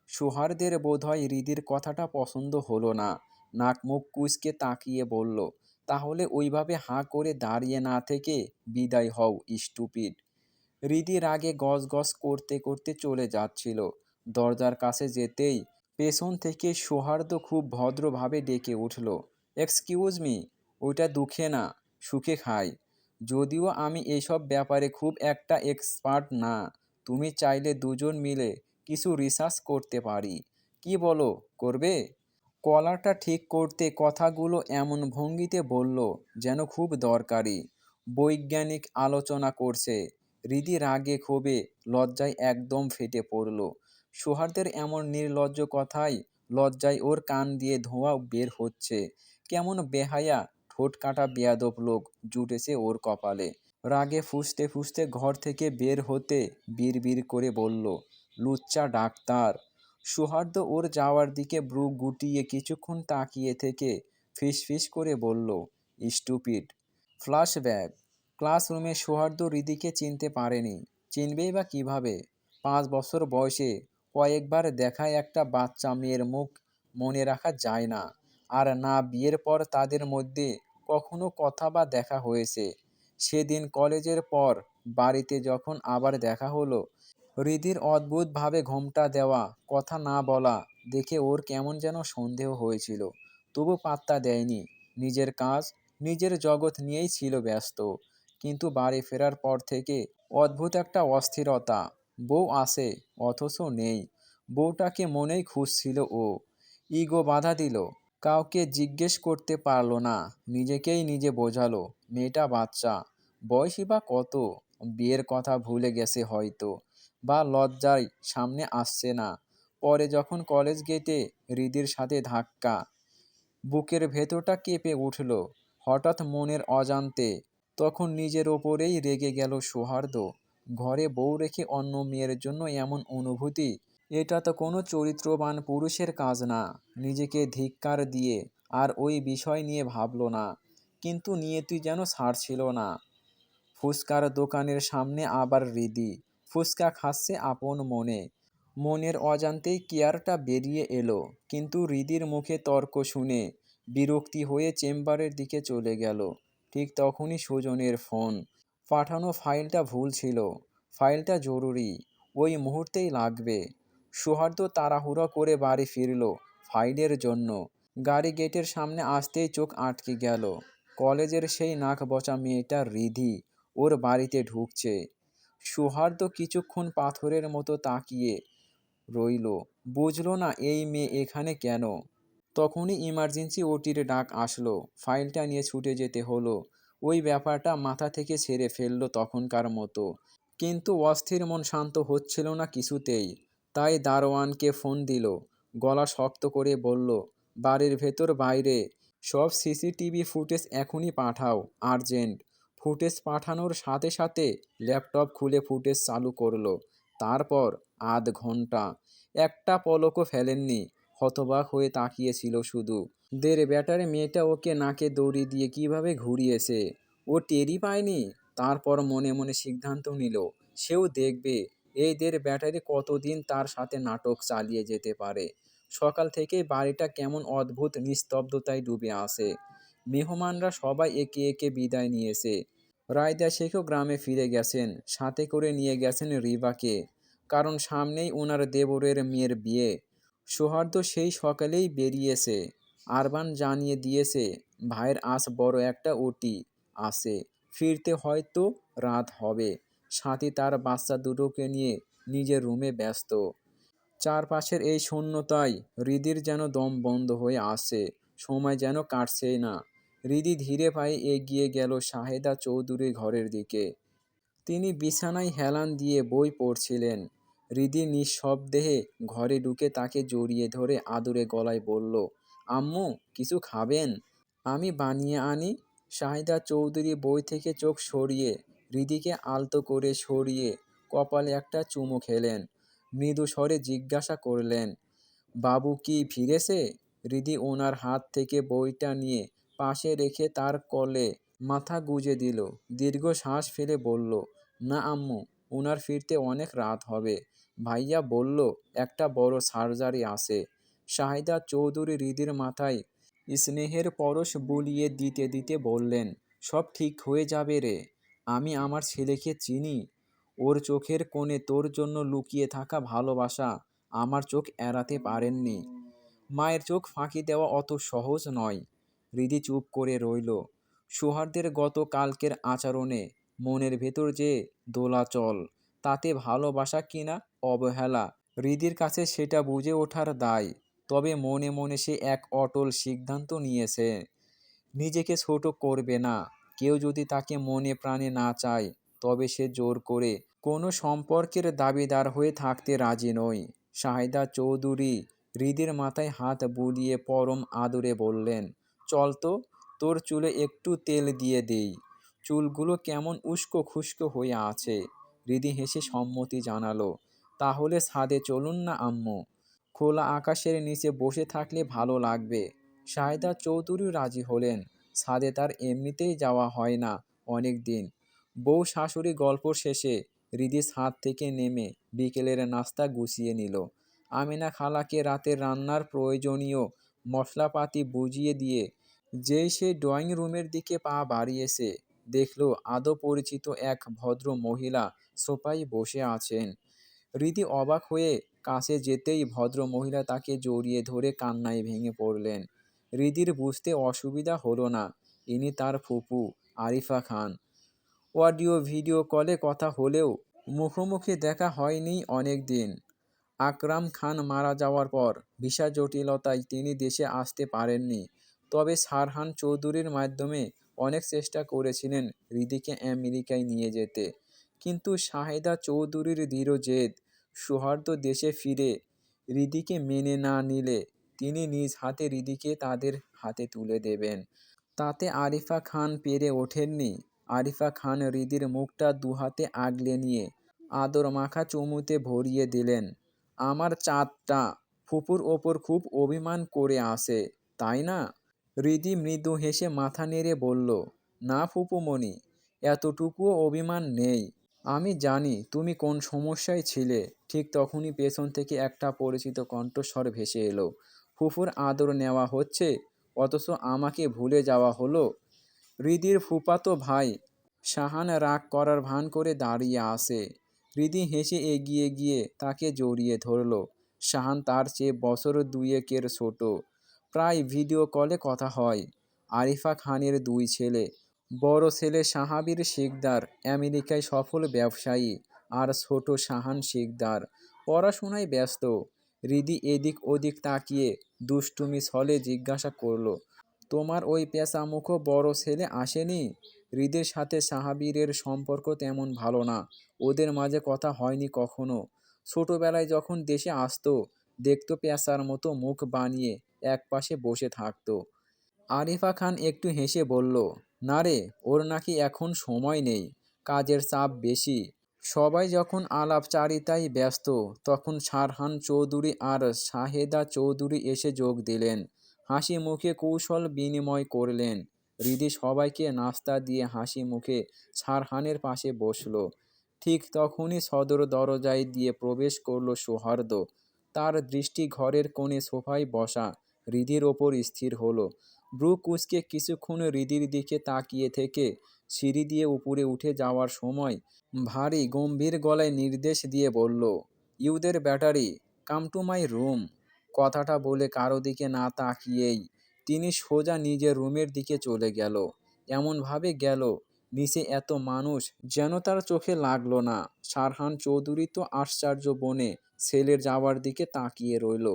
সৌহার্দ্যের বোধহয় হৃদির কথাটা পছন্দ হলো না। নাক মুখ কুঁচকে তাকিয়ে বলল, তাহলে ওইভাবে হাঁ করে দাঁড়িয়ে না থেকে বিদায় হও, স্টুপিড। হৃদি রাগে গজগজ করতে করতে চলে যাচ্ছিল। দরজার কাছে যেতেই পেছন থেকে সৌহার্দ্য খুব ভদ্রভাবে ডেকে উঠল, এক্সকিউজ মি। ওইটা দুঃখে না, সুখে খাই। যদিও আমি এইসব ব্যাপারে খুব একটা এক্সপার্ট না। তুমি চাইলে দুজন মিলে কিছু রিসার্চ করতে পারি। কি বলো, করবে? কলারটা ঠিক করতে কথাগুলো এমন ভঙ্গিতে বলল যেন খুব দরকারি, বৈজ্ঞানিক আলোচনা করছে। হৃদি রাগে ক্ষোভে লজ্জায় একদম ফেটে পড়ল। সৌহার্দ্যের এমন নির্লজ্জ কথায় লজ্জায় ওর কান দিয়ে ধোঁয়া বের হচ্ছে। কেমন বেহায়া ঠোঁট কাটা বেয়াদব লোক জুটেছে ওর কপালে। রাগে ফুঁসতে ফুঁসতে ঘর থেকে বের হতে বিড়বিড় করে বলল, লুচ্চা ডাক্তার। সৌহার্দ্য ওর যাওয়ার দিকে ভ্রু গুটিয়ে কিছুক্ষণ তাকিয়ে থেকে ফিসফিস করে বলল, স্টুপিড। ফ্ল্যাশব্যাক। ক্লাসরুমে সৌহার্দ্য হৃদিকে চিনতে পারেনি। চিনবেই বা কিভাবে? 5 বছর বয়সে কয়েকবার দেখায় একটা বাচ্চা মেয়ের মুখ মনে রাখা যায় না। আর না বিয়ের পর তাদের মধ্যে কখনো কথা বা দেখা হয়েছে। সেদিন কলেজের পর বাড়িতে যখন আবার দেখা হলো, হৃদির অদ্ভুতভাবে ঘোমটা দেওয়া, কথা না বলা দেখে ওর কেমন যেন সন্দেহ হয়েছিল। তবু পাত্তা দেয়নি। নিজের কাজ, নিজের জগৎ নিয়েই ছিল ব্যস্ত। কিন্তু বাড়ি ফেরার পর থেকে অদ্ভুত একটা অস্থিরতা। বউ আছে, অথচ নেই। বউটাকে মনেই খুঁজছিল ও। ইগো বাধা দিল। কাউকে জিজ্ঞেস করতে পারলো না। নিজেকেই নিজে বোঝালো, মেয়েটা বাচ্চা, বয়সই বা কত? বিয়ের কথা ভুলে গেছে হয়তো, বা লজ্জায় সামনে আসছে না। পরে যখন কলেজ গেটে হৃদির সাথে ধাক্কা, বুকের ভেতরটা কেঁপে উঠল হঠাৎ মনের অজান্তে। তখন নিজের ওপরেই রেগে গেল সৌহার্দ্য। ঘরে বউ রেখে অন্য মেয়ের জন্য এমন অনুভূতি, এটা তো কোনো চরিত্রবান পুরুষের কাজ না। নিজেকে ধিক্কার দিয়ে আর ওই বিষয় নিয়ে ভাবল না। কিন্তু নিয়তি যেন ছাড়ছিল না। ফুচকার দোকানের সামনে আবার হৃদি। ফুচকা খাচ্ছে আপন মনে। মনের অজান্তেই কেয়ারটা বেরিয়ে এলো। কিন্তু হৃদির মুখে তর্ক শুনে বিরক্তি হয়ে চেম্বারের দিকে চলে গেল। ঠিক তখনই সুজনের ফোন। পাঠানো ফাইলটা ভুল ছিল। ফাইলটা জরুরি, ওই মুহূর্তেই লাগবে। সৌহার্দ্য তাড়াহুড়ো করে বাড়ি ফিরল ফাইলের জন্য। গাড়ি গেটের সামনে আসতেই চোখ আটকে গেল। কলেজের সেই নাক বচা মেয়েটা হৃদি ওর বাড়িতে ঢুকছে। সৌহার্দ্য কিছুক্ষণ পাথরের মতো তাকিয়ে রইল। বুঝল না এই মেয়ে এখানে কেন। তখনই ইমার্জেন্সি ওটির ডাক আসলো। ফাইলটা নিয়ে ছুটে যেতে হলো। ওই ব্যাপারটা মাথা থেকে ছেড়ে ফেললো তখনকার মতো। কিন্তু অস্থির মন শান্ত হচ্ছিল না কিছুতেই। তাই দারোয়ানকে ফোন দিল। গলা শক্ত করে বলল, বাড়ির ভেতর বাইরে সব সিসিটিভি ফুটেজ এখনই পাঠাও, আর্জেন্ট। ফুটেজ পাঠানোর সাথে সাথে ল্যাপটপ খুলে ফুটেজ চালু করলো। তারপর আধ ঘন্টা একটা পলকও ফেলেননি। হতবাক হয়ে তাকিয়েছিল শুধু। দেড় ব্যাটারে মেয়েটা ওকে নাকে দড়ি দিয়ে কিভাবে ঘুরিয়েছে, ও টেরই পায়নি। তারপর মনে মনে সিদ্ধান্ত নিল সেও দেখবে। এদের ব্যাটারি কতদিন তার সাথে নাটক চালিয়ে যেতে পারে। সকাল থেকেই বাড়িটা কেমন অদ্ভুত নিস্তব্ধতায় ডুবে আছে। মেহমানরা সবাই একে একে বিদায় নিয়েছে। রায়দা শেখও গ্রামে ফিরে গেছেন, সাথে করে নিয়ে গেছেন রিবাকে, কারণ সামনেই ওনার দেবরের মেয়ের বিয়ে। সৌহার্দ্য সেই সকালেই বেরিয়েছে। আরবান জানিয়ে দিয়েছে ভাইয়ের আজ বড় একটা ওটি আছে, ফিরতে হয়তো রাত হবে। সাথী তার বাচ্চা দুটোকে নিয়ে নিজের রুমে ব্যস্ত। চারপাশের এই শূন্যতায় হৃদির যেন দম বন্ধ হয়ে আসছে, সময় যেন কাটছেই না। হৃদি ধীরে পায়ে এগিয়ে গেল শাহেদা চৌধুরীর ঘরের দিকে। তিনি বিছানায় হেলান দিয়ে বই পড়ছিলেন। হৃদি নিঃশব্দে ঘরে ঢুকে তাকে জড়িয়ে ধরে আদুরে গলায় বলল, আম্মু, কিছু খাবেন? আমি বানিয়ে আনি। শাহিদা চৌধুরী বই থেকে চোখ সরিয়ে হৃদিকে আলতো করে সরিয়ে কপালে একটা চুমু খেলেন। মৃদু স্বরে জিজ্ঞাসা করলেন, বাবু কি ফিরেছে? হৃদি ওনার হাত থেকে বইটা নিয়ে পাশে রেখে তার কোলে মাথা গুজে দিল। দীর্ঘ শ্বাস ফেলে বলল, না আম্মু, ওনার ফিরতে অনেক রাত হবে। ভাইয়া বলল একটা বড় সার্জারি আছে। শাহিদা চৌধুরী হৃদির মাথায় স্নেহের পরশ বুলিয়ে দিতে দিতে বললেন, সব ঠিক হয়ে যাবে রে। আমি আমার ছেলেকে চিনি। ওর চোখের কোণে তোর জন্য লুকিয়ে থাকা ভালোবাসা আমার চোখ এড়াতে পারেননি। মায়ের চোখ ফাঁকি দেওয়া অত সহজ নয়। হৃদি চুপ করে রইল। সৌহার্দ্যের গত কালকের আচরণে মনের ভেতর যে দোলাচল, তাতে ভালোবাসা কিনা অবহেলা, হৃদির কাছে সেটা বুঝে ওঠার দায়। তবে মনে মনে সে এক অটল সিদ্ধান্ত নিয়েছে, নিজেকে ছোট করবে না। কেউ যদি তাকে মনে প্রাণে না চায়, তবে সে জোর করে কোনো সম্পর্কের দাবিদার হয়ে থাকতে রাজি নয়। শাহিদা চৌধুরী হৃদির মাথায় হাত বুলিয়ে পরম আদরে বললেন, চল তো, তোর চুলে একটু তেল দিয়ে দেই। চুলগুলো কেমন উস্কো খুস্কো হয়ে আছে। হৃদি হেসে সম্মতি জানালো, তাহলে ছাদে চলুন না আম্মু। খোলা আকাশের নিচে বসে থাকলে ভালো লাগবে। শাহিদা চৌধুরী রাজি হলেন। ছাদে তার এমনিতেই যাওয়া হয় না অনেক দিন। বউ শাশুড়ি গল্প শেষে হৃদি ছাদ থেকে নেমে বিকেলের নাস্তা গুছিয়ে নিল। আমিনা খালাকে রাতের রান্নার প্রয়োজনীয় মশলাপাতি বুঝিয়ে দিয়ে যেই সে ড্রয়িং রুমের দিকে পা বাড়িয়েছে, দেখল আদৌ পরিচিত এক ভদ্র মহিলা সোফায় বসে আছেন। হৃদি অবাক হয়ে কাছে যেতেই ভদ্র মহিলা তাকে জড়িয়ে ধরে কান্নায় ভেঙে পড়লেন। হৃদির বুঝতে অসুবিধা হলো না, ইনি তার ফুপু আরিফা খান। অডিও ভিডিও কলে কথা হলেও মুখোমুখি দেখা হয়নি অনেক দিন। আকরাম খান মারা যাওয়ার পর ভিসা জটিলতায় তিনি দেশে আসতে পারেননি। তবে সারহান চৌধুরীর মাধ্যমে অনেক চেষ্টা করেছিলেন হৃদিকে আমেরিকায় নিয়ে যেতে। কিন্তু শাহেদা চৌধুরীর দৃঢ় জেদ, সৌহার্দ্য দেশে ফিরে হৃদিকে মেনে না নিলে তিনি নিজ হাতে হৃদিকে তাদের হাতে তুলে দেবেন। তাতে আরিফা খান পেরে ওঠেননি। আরিফা খান হৃদির মুখটা দুহাতে আগলে নিয়ে আদর মাখা চুমুতে ভরিয়ে দিলেন। আমার চাঁদটা ফুপুর ওপর খুব অভিমান করে আসে, তাই না? হৃদি মৃদু হেসে মাথা নেড়ে বলল, না ফুপুমণি, এতটুকুও অভিমান নেই। আমি জানি তুমি কোন সমস্যায় ছিলে। ঠিক তখনই পেছন থেকে একটা পরিচিত কণ্ঠস্বর ভেসে এলো, ফুফুর আদর নেওয়া হচ্ছে, অথচ আমাকে ভুলে যাওয়া হলো। হৃদির ফুফাতো ভাই শাহান রাগ করার ভান করে দাঁড়িয়ে আসে। হৃদি হেসে এগিয়ে গিয়ে তাকে জড়িয়ে ধরল। শাহান তার চেয়ে বছর দুয়েকের ছোট। প্রায় ভিডিও কলে কথা হয়। আরিফা খানের দুই ছেলে, বড় ছেলে শাহাবীর শিকদার আমেরিকায় সফল ব্যবসায়ী, আর ছোট শাহান শিকদার পড়াশোনায় ব্যস্ত। হৃদি এদিক ওদিক তাকিয়ে দুষ্টুমি ছলে জিজ্ঞাসা করল, তোমার ওই পেঁচামুখো বড় ছেলে আসেনি? হৃদির সাথে সাহাবীরের সম্পর্ক তেমন ভালো না। ওদের মাঝে কথা হয়নি কখনো। ছোটবেলায় যখন দেশে আসতো, দেখতো পেঁচার মতো মুখ বানিয়ে একপাশে বসে থাকতো। আরিফা খান একটু হেসে বলল, না রে, ওর নাকি এখন সময় নেই, কাজের চাপ বেশি। সবাই যখন আলাপচারিতায় ব্যস্ত, তখন সারহান চৌধুরী আর শাহেদা চৌধুরী এসে যোগ দিলেন। হাসি মুখে কৌশল বিনিময় করলেন। হৃদি সবাইকে নাস্তা দিয়ে হাসি মুখে সারহানের পাশে বসল। ঠিক তখনই সদর দরজায় দিয়ে প্রবেশ করল সৌহার্দ্য। তার দৃষ্টি ঘরের কোণে সোফায় বসা হৃদির ওপর স্থির হলো। ব্রু কুঁচকে কিছুক্ষণ হৃদির দিকে তাকিয়ে থেকে সিঁড়ি দিয়ে উপরে উঠে যাওয়ার সময় ভারী গম্ভীর গলায় নির্দেশ দিয়ে বলল, ইউদের battery, come to my room. কথাটা বলে কারো দিকে না তাকিয়েই তিনি সোজা নিজের রুমের দিকে চলে গেল। এমনভাবে গেল, নিচে এত মানুষ যেন তার চোখে লাগলো না। সারহান চৌধুরী তো আশ্চর্য বনে ছেলের যাওয়ার দিকে তাকিয়ে রইল।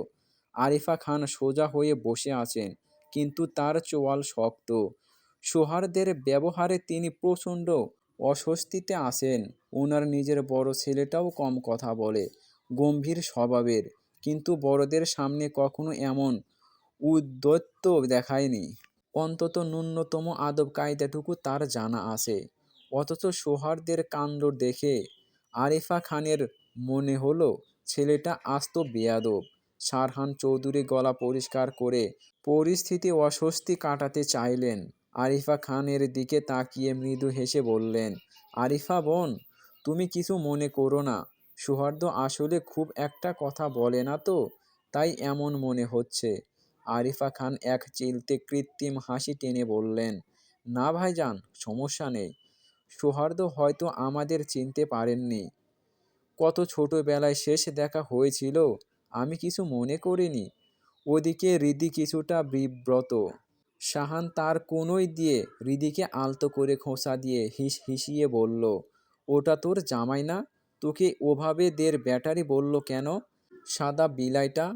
আরিফা খান সোজা হয়ে বসে আছেন, কিন্তু তার চোয়াল শক্ত। সোহার্দের ব্যবহারে তিনি প্রচণ্ড অস্বস্তিতে আছেন। ওনার নিজের বড় ছেলেটাও কম কথা বলে, গম্ভীর স্বভাবের, কিন্তু বড়দের সামনে কখনো এমন উদ্ধত্ত দেখায়নি। অন্তত ন্যূনতম আদব কায়দাটুকু তার জানা আছে। অথচ সোহার্দের কাণ্ড দেখে আরিফা খানের মনে হলো ছেলেটা আস্ত বেয়াদব। সারহান চৌধুরী গলা পরিষ্কার করে পরিস্থিতি অস্বস্তি কাটাতে চাইলেন। আরিফা খানের দিকে তাকিয়ে মৃদু হেসে বললেন, আরিফা বোন, তুমি কিছু মনে করো না। সৌহার্দ্য আসলে খুব একটা কথা বলে না তো, তাই এমন মনে হচ্ছে। আরিফা খান এক চিলতে কৃত্রিম হাসি টেনে বললেন, না ভাইজান, সমস্যা নেই। সৌহার্দ্য হয়তো আমাদের চিনতে পারেননি। কত ছোটবেলায় শেষ দেখা হয়েছিল, আমি কিছু মনে করিনি। ওদিকে হৃদি কিছুটা বিব্রত। সাহান তার কোনোই দিয়ে হৃদিকে আলতো করে খোঁচা দিয়ে হিসিয়ে বলল, ওটা তোর জামাই না? তোকে ওভাবে দের ব্যাটারি বলল কেন? সাদা বিলাইটা।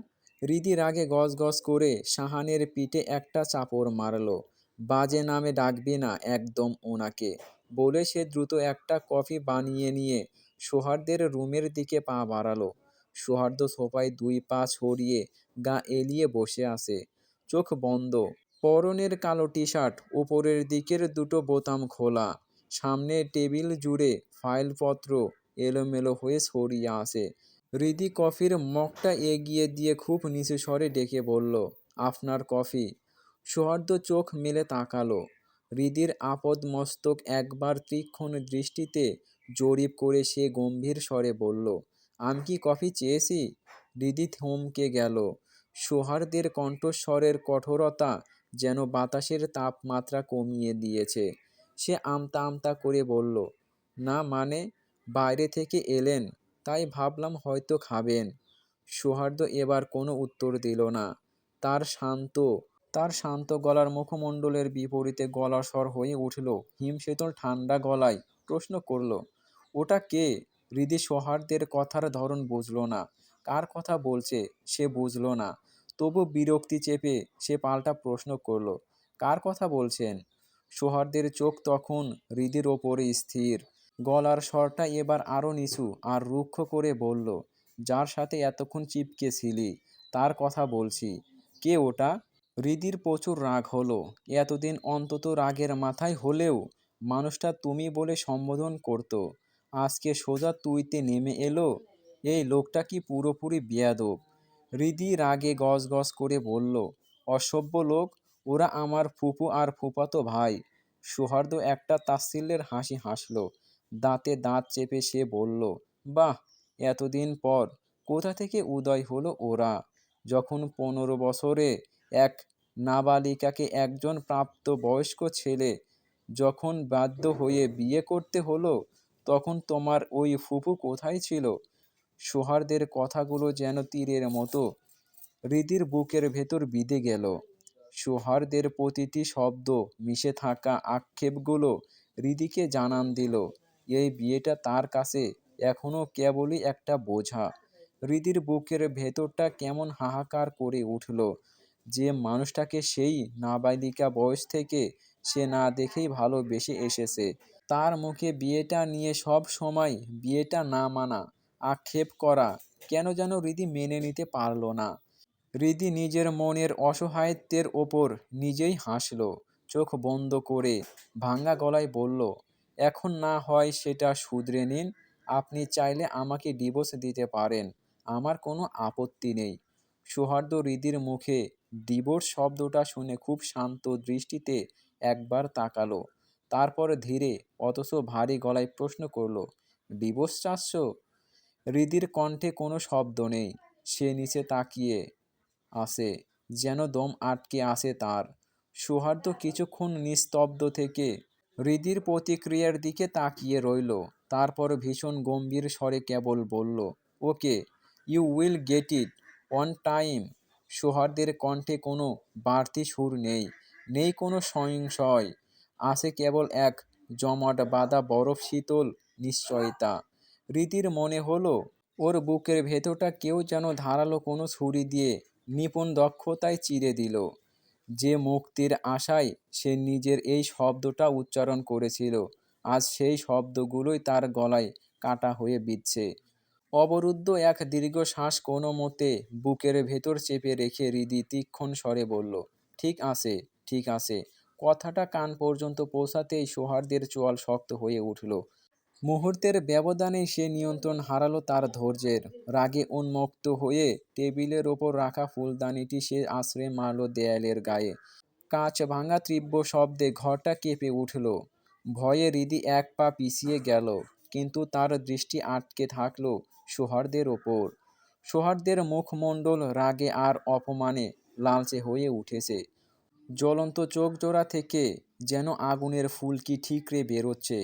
হৃদি রাগে গজগজ করে সাহানের পিঠে একটা চাপড় মারল। বাজে নামে ডাকবি না একদম ওনাকে, বলে সে দ্রুত একটা কফি বানিয়ে নিয়ে সৌহার্দের রুমের দিকে পা বাড়ালো। সৌহার্দ্য সোফায় দুই পা ছড়িয়ে গা এলিয়ে বসে আছে, চোখ বন্ধ। পরনের কালো টি শার্ট, উপরের দিকের দুটো বোতাম খোলা। সামনে টেবিল জুড়ে ফাইলপত্র এলোমেলো হয়ে ছড়িয়ে আছে। হৃদি কফির মগটা এগিয়ে দিয়ে খুব নিচু স্বরে ডেকে বলল, আপনার কফি। সৌহার্দ্য চোখ মেলে তাকালো। হৃদির আপদমস্তক একবার তীক্ষ্ণ দৃষ্টিতে জরিপ করে সে গম্ভীর স্বরে বলল, আমি কি কফি চেয়েছি? হৃদি থমকে গেল। সৌহার্দ্যের কণ্ঠস্বরের কঠোরতা যেন বাতাসের তাপমাত্রা কমিয়ে দিয়েছে। সে আমতা আমতা করে বলল, না মানে, বাইরে থেকে এলেন তাই ভাবলাম হয়তো খাবেন। সৌহার্দ্য এবার কোনো উত্তর দিল না। তার শান্ত তার শান্ত গলার মুখমণ্ডলের বিপরীতে গলার স্বর হয়ে উঠল হিমশীতল ঠান্ডা গলায়। প্রশ্ন করল, ওটা কে? হৃদি সৌহার্দ্যের কথার ধরন বুঝল না। কার কথা বলছে সে বুঝল না। তবু বিরক্তি চেপে সে পাল্টা প্রশ্ন করল, কার কথা বলছেন? সৌহার্দ্যের চোখ তখন হৃদির ওপরে স্থির। গলার স্বরটা এবার আরো নিচু আর রুক্ষ করে বলল, যার সাথে এতক্ষণ চিপকে ছিলি তার কথা বলছি। কে ওটা? হৃদির প্রচুর রাগ হলো। এতদিন অন্তত রাগের মাথায় হলেও মানুষটা তুমি বলে সম্বোধন করত, আজকে সোজা তুইতে নেমে এলো। এই লোকটা কি পুরোপুরি বেয়াদব। হৃদি রাগে গজগজ করে বলল, অসভ্য লোক, ওরা আমার ফুপু আর ফুফাতো ভাই। সৌহার্দ্য একটা তাচ্ছিল্যের হাসি হাসল। দাঁতে দাঁত চেপে সে বলল, বাহ, এতদিন পর কোথা থেকে উদয় হলো ওরা। যখন 15 বছরে এক নাবালিকাকে একজন প্রাপ্তবয়স্ক ছেলে যখন বাধ্য হয়ে বিয়ে করতে হলো, তখন তোমার ওই ফুপু কোথায় ছিল? সৌহার্দ্যের কথাগুলো যেন তীরের মতো হৃদির বুকের ভেতর বিঁধে গেল। সৌহার্দ্যের প্রতিটি শব্দ মিশে থাকা আক্ষেপগুলো হৃদিকে জানান দিল, এই বিয়েটা তার কাছে এখনো কেবলই একটা বোঝা। হৃদির বুকের ভেতরটা কেমন হাহাকার করে উঠল। যে মানুষটাকে সেই নাবালিকা বয়স থেকে সে না দেখেই ভালোবেসে এসেছে, তার মুখে বিয়েটা নিয়ে সব সময় বিয়েটা না মানা, আক্ষেপ করা কেন যেন হৃদি মেনে নিতে পারল না। হৃদি নিজের মনের অসহায়ত্বের ওপর নিজেই হাসল। চোখ বন্ধ করে ভাঙা গলায় বলল, এখন না হয় সেটা শুধরে নিন। আপনি চাইলে আমাকে ডিভোর্স দিতে পারেন, আমার কোনো আপত্তি নেই। সৌহার্দ্য হৃদির মুখে ডিভোর্স শব্দটা শুনে খুব শান্ত দৃষ্টিতে একবার তাকালো। তারপর ধীরে অথচ ভারী গলায় প্রশ্ন করল, ডিভোর্স চাচ্ছ? হৃদির কণ্ঠে কোনো শব্দ নেই। সে নিচে তাকিয়ে আসে, যেন দম আটকে আসে তার। সৌহার্দ্য কিছুক্ষণ নিস্তব্ধ থেকে হৃদির প্রতিক্রিয়ার দিকে তাকিয়ে রইল। তারপর ভীষণ গম্ভীর স্বরে কেবল বলল, okay, you will get it on time. সৌহার্দ্যের কণ্ঠে কোনো বাড়তি সুর নেই, নেই কোনো সংশয়। আছে কেবল এক জমাট বাঁধা বরফ শীতল নিশ্চয়তা। হৃদির মনে হলো ওর বুকের ভেতরটা কেউ যেন ধারালো কোনো ছুরি দিয়ে নিপুণ দক্ষতায় চিরে দিল। যে মুক্তির আশায় সে নিজের এই শব্দটা উচ্চারণ করেছিল, আজ সেই শব্দগুলোই তার গলায় কাটা হয়ে বিঁধছে। অবরুদ্ধ এক দীর্ঘশ্বাস কোনো মতে বুকের ভেতর চেপে রেখে হৃদি তীক্ষ্ণ স্বরে বলল, ঠিক আছে, ঠিক আছে। কথাটা কান পর্যন্ত পৌঁছাতেই সৌহার্দ্যের চোয়াল শক্ত হয়ে উঠল। মুহূর্তের ব্যবধানেই সে নিয়ন্ত্রণ হারালো তার ধৈর্যের। রাগে উন্মত্ত হয়ে টেবিলের ওপর রাখা ফুলদানিটি সে আছড়ে মারল দেয়ালের গায়ে। কাঁচ ভাঙা তীব্র শব্দে ঘরটা কেঁপে উঠল। ভয়ে হৃদি এক পা পিছিয়ে গেল, কিন্তু তার দৃষ্টি আটকে থাকল সৌহার্দ্যের ওপর। সৌহার্দ্যের মুখমণ্ডল রাগে আর অপমানে লালচে হয়ে উঠেছে। জ্বলন্ত চোখজোড়া থেকে যেন আগুনের ফুলকি ঠিকরে বেরোচ্ছে।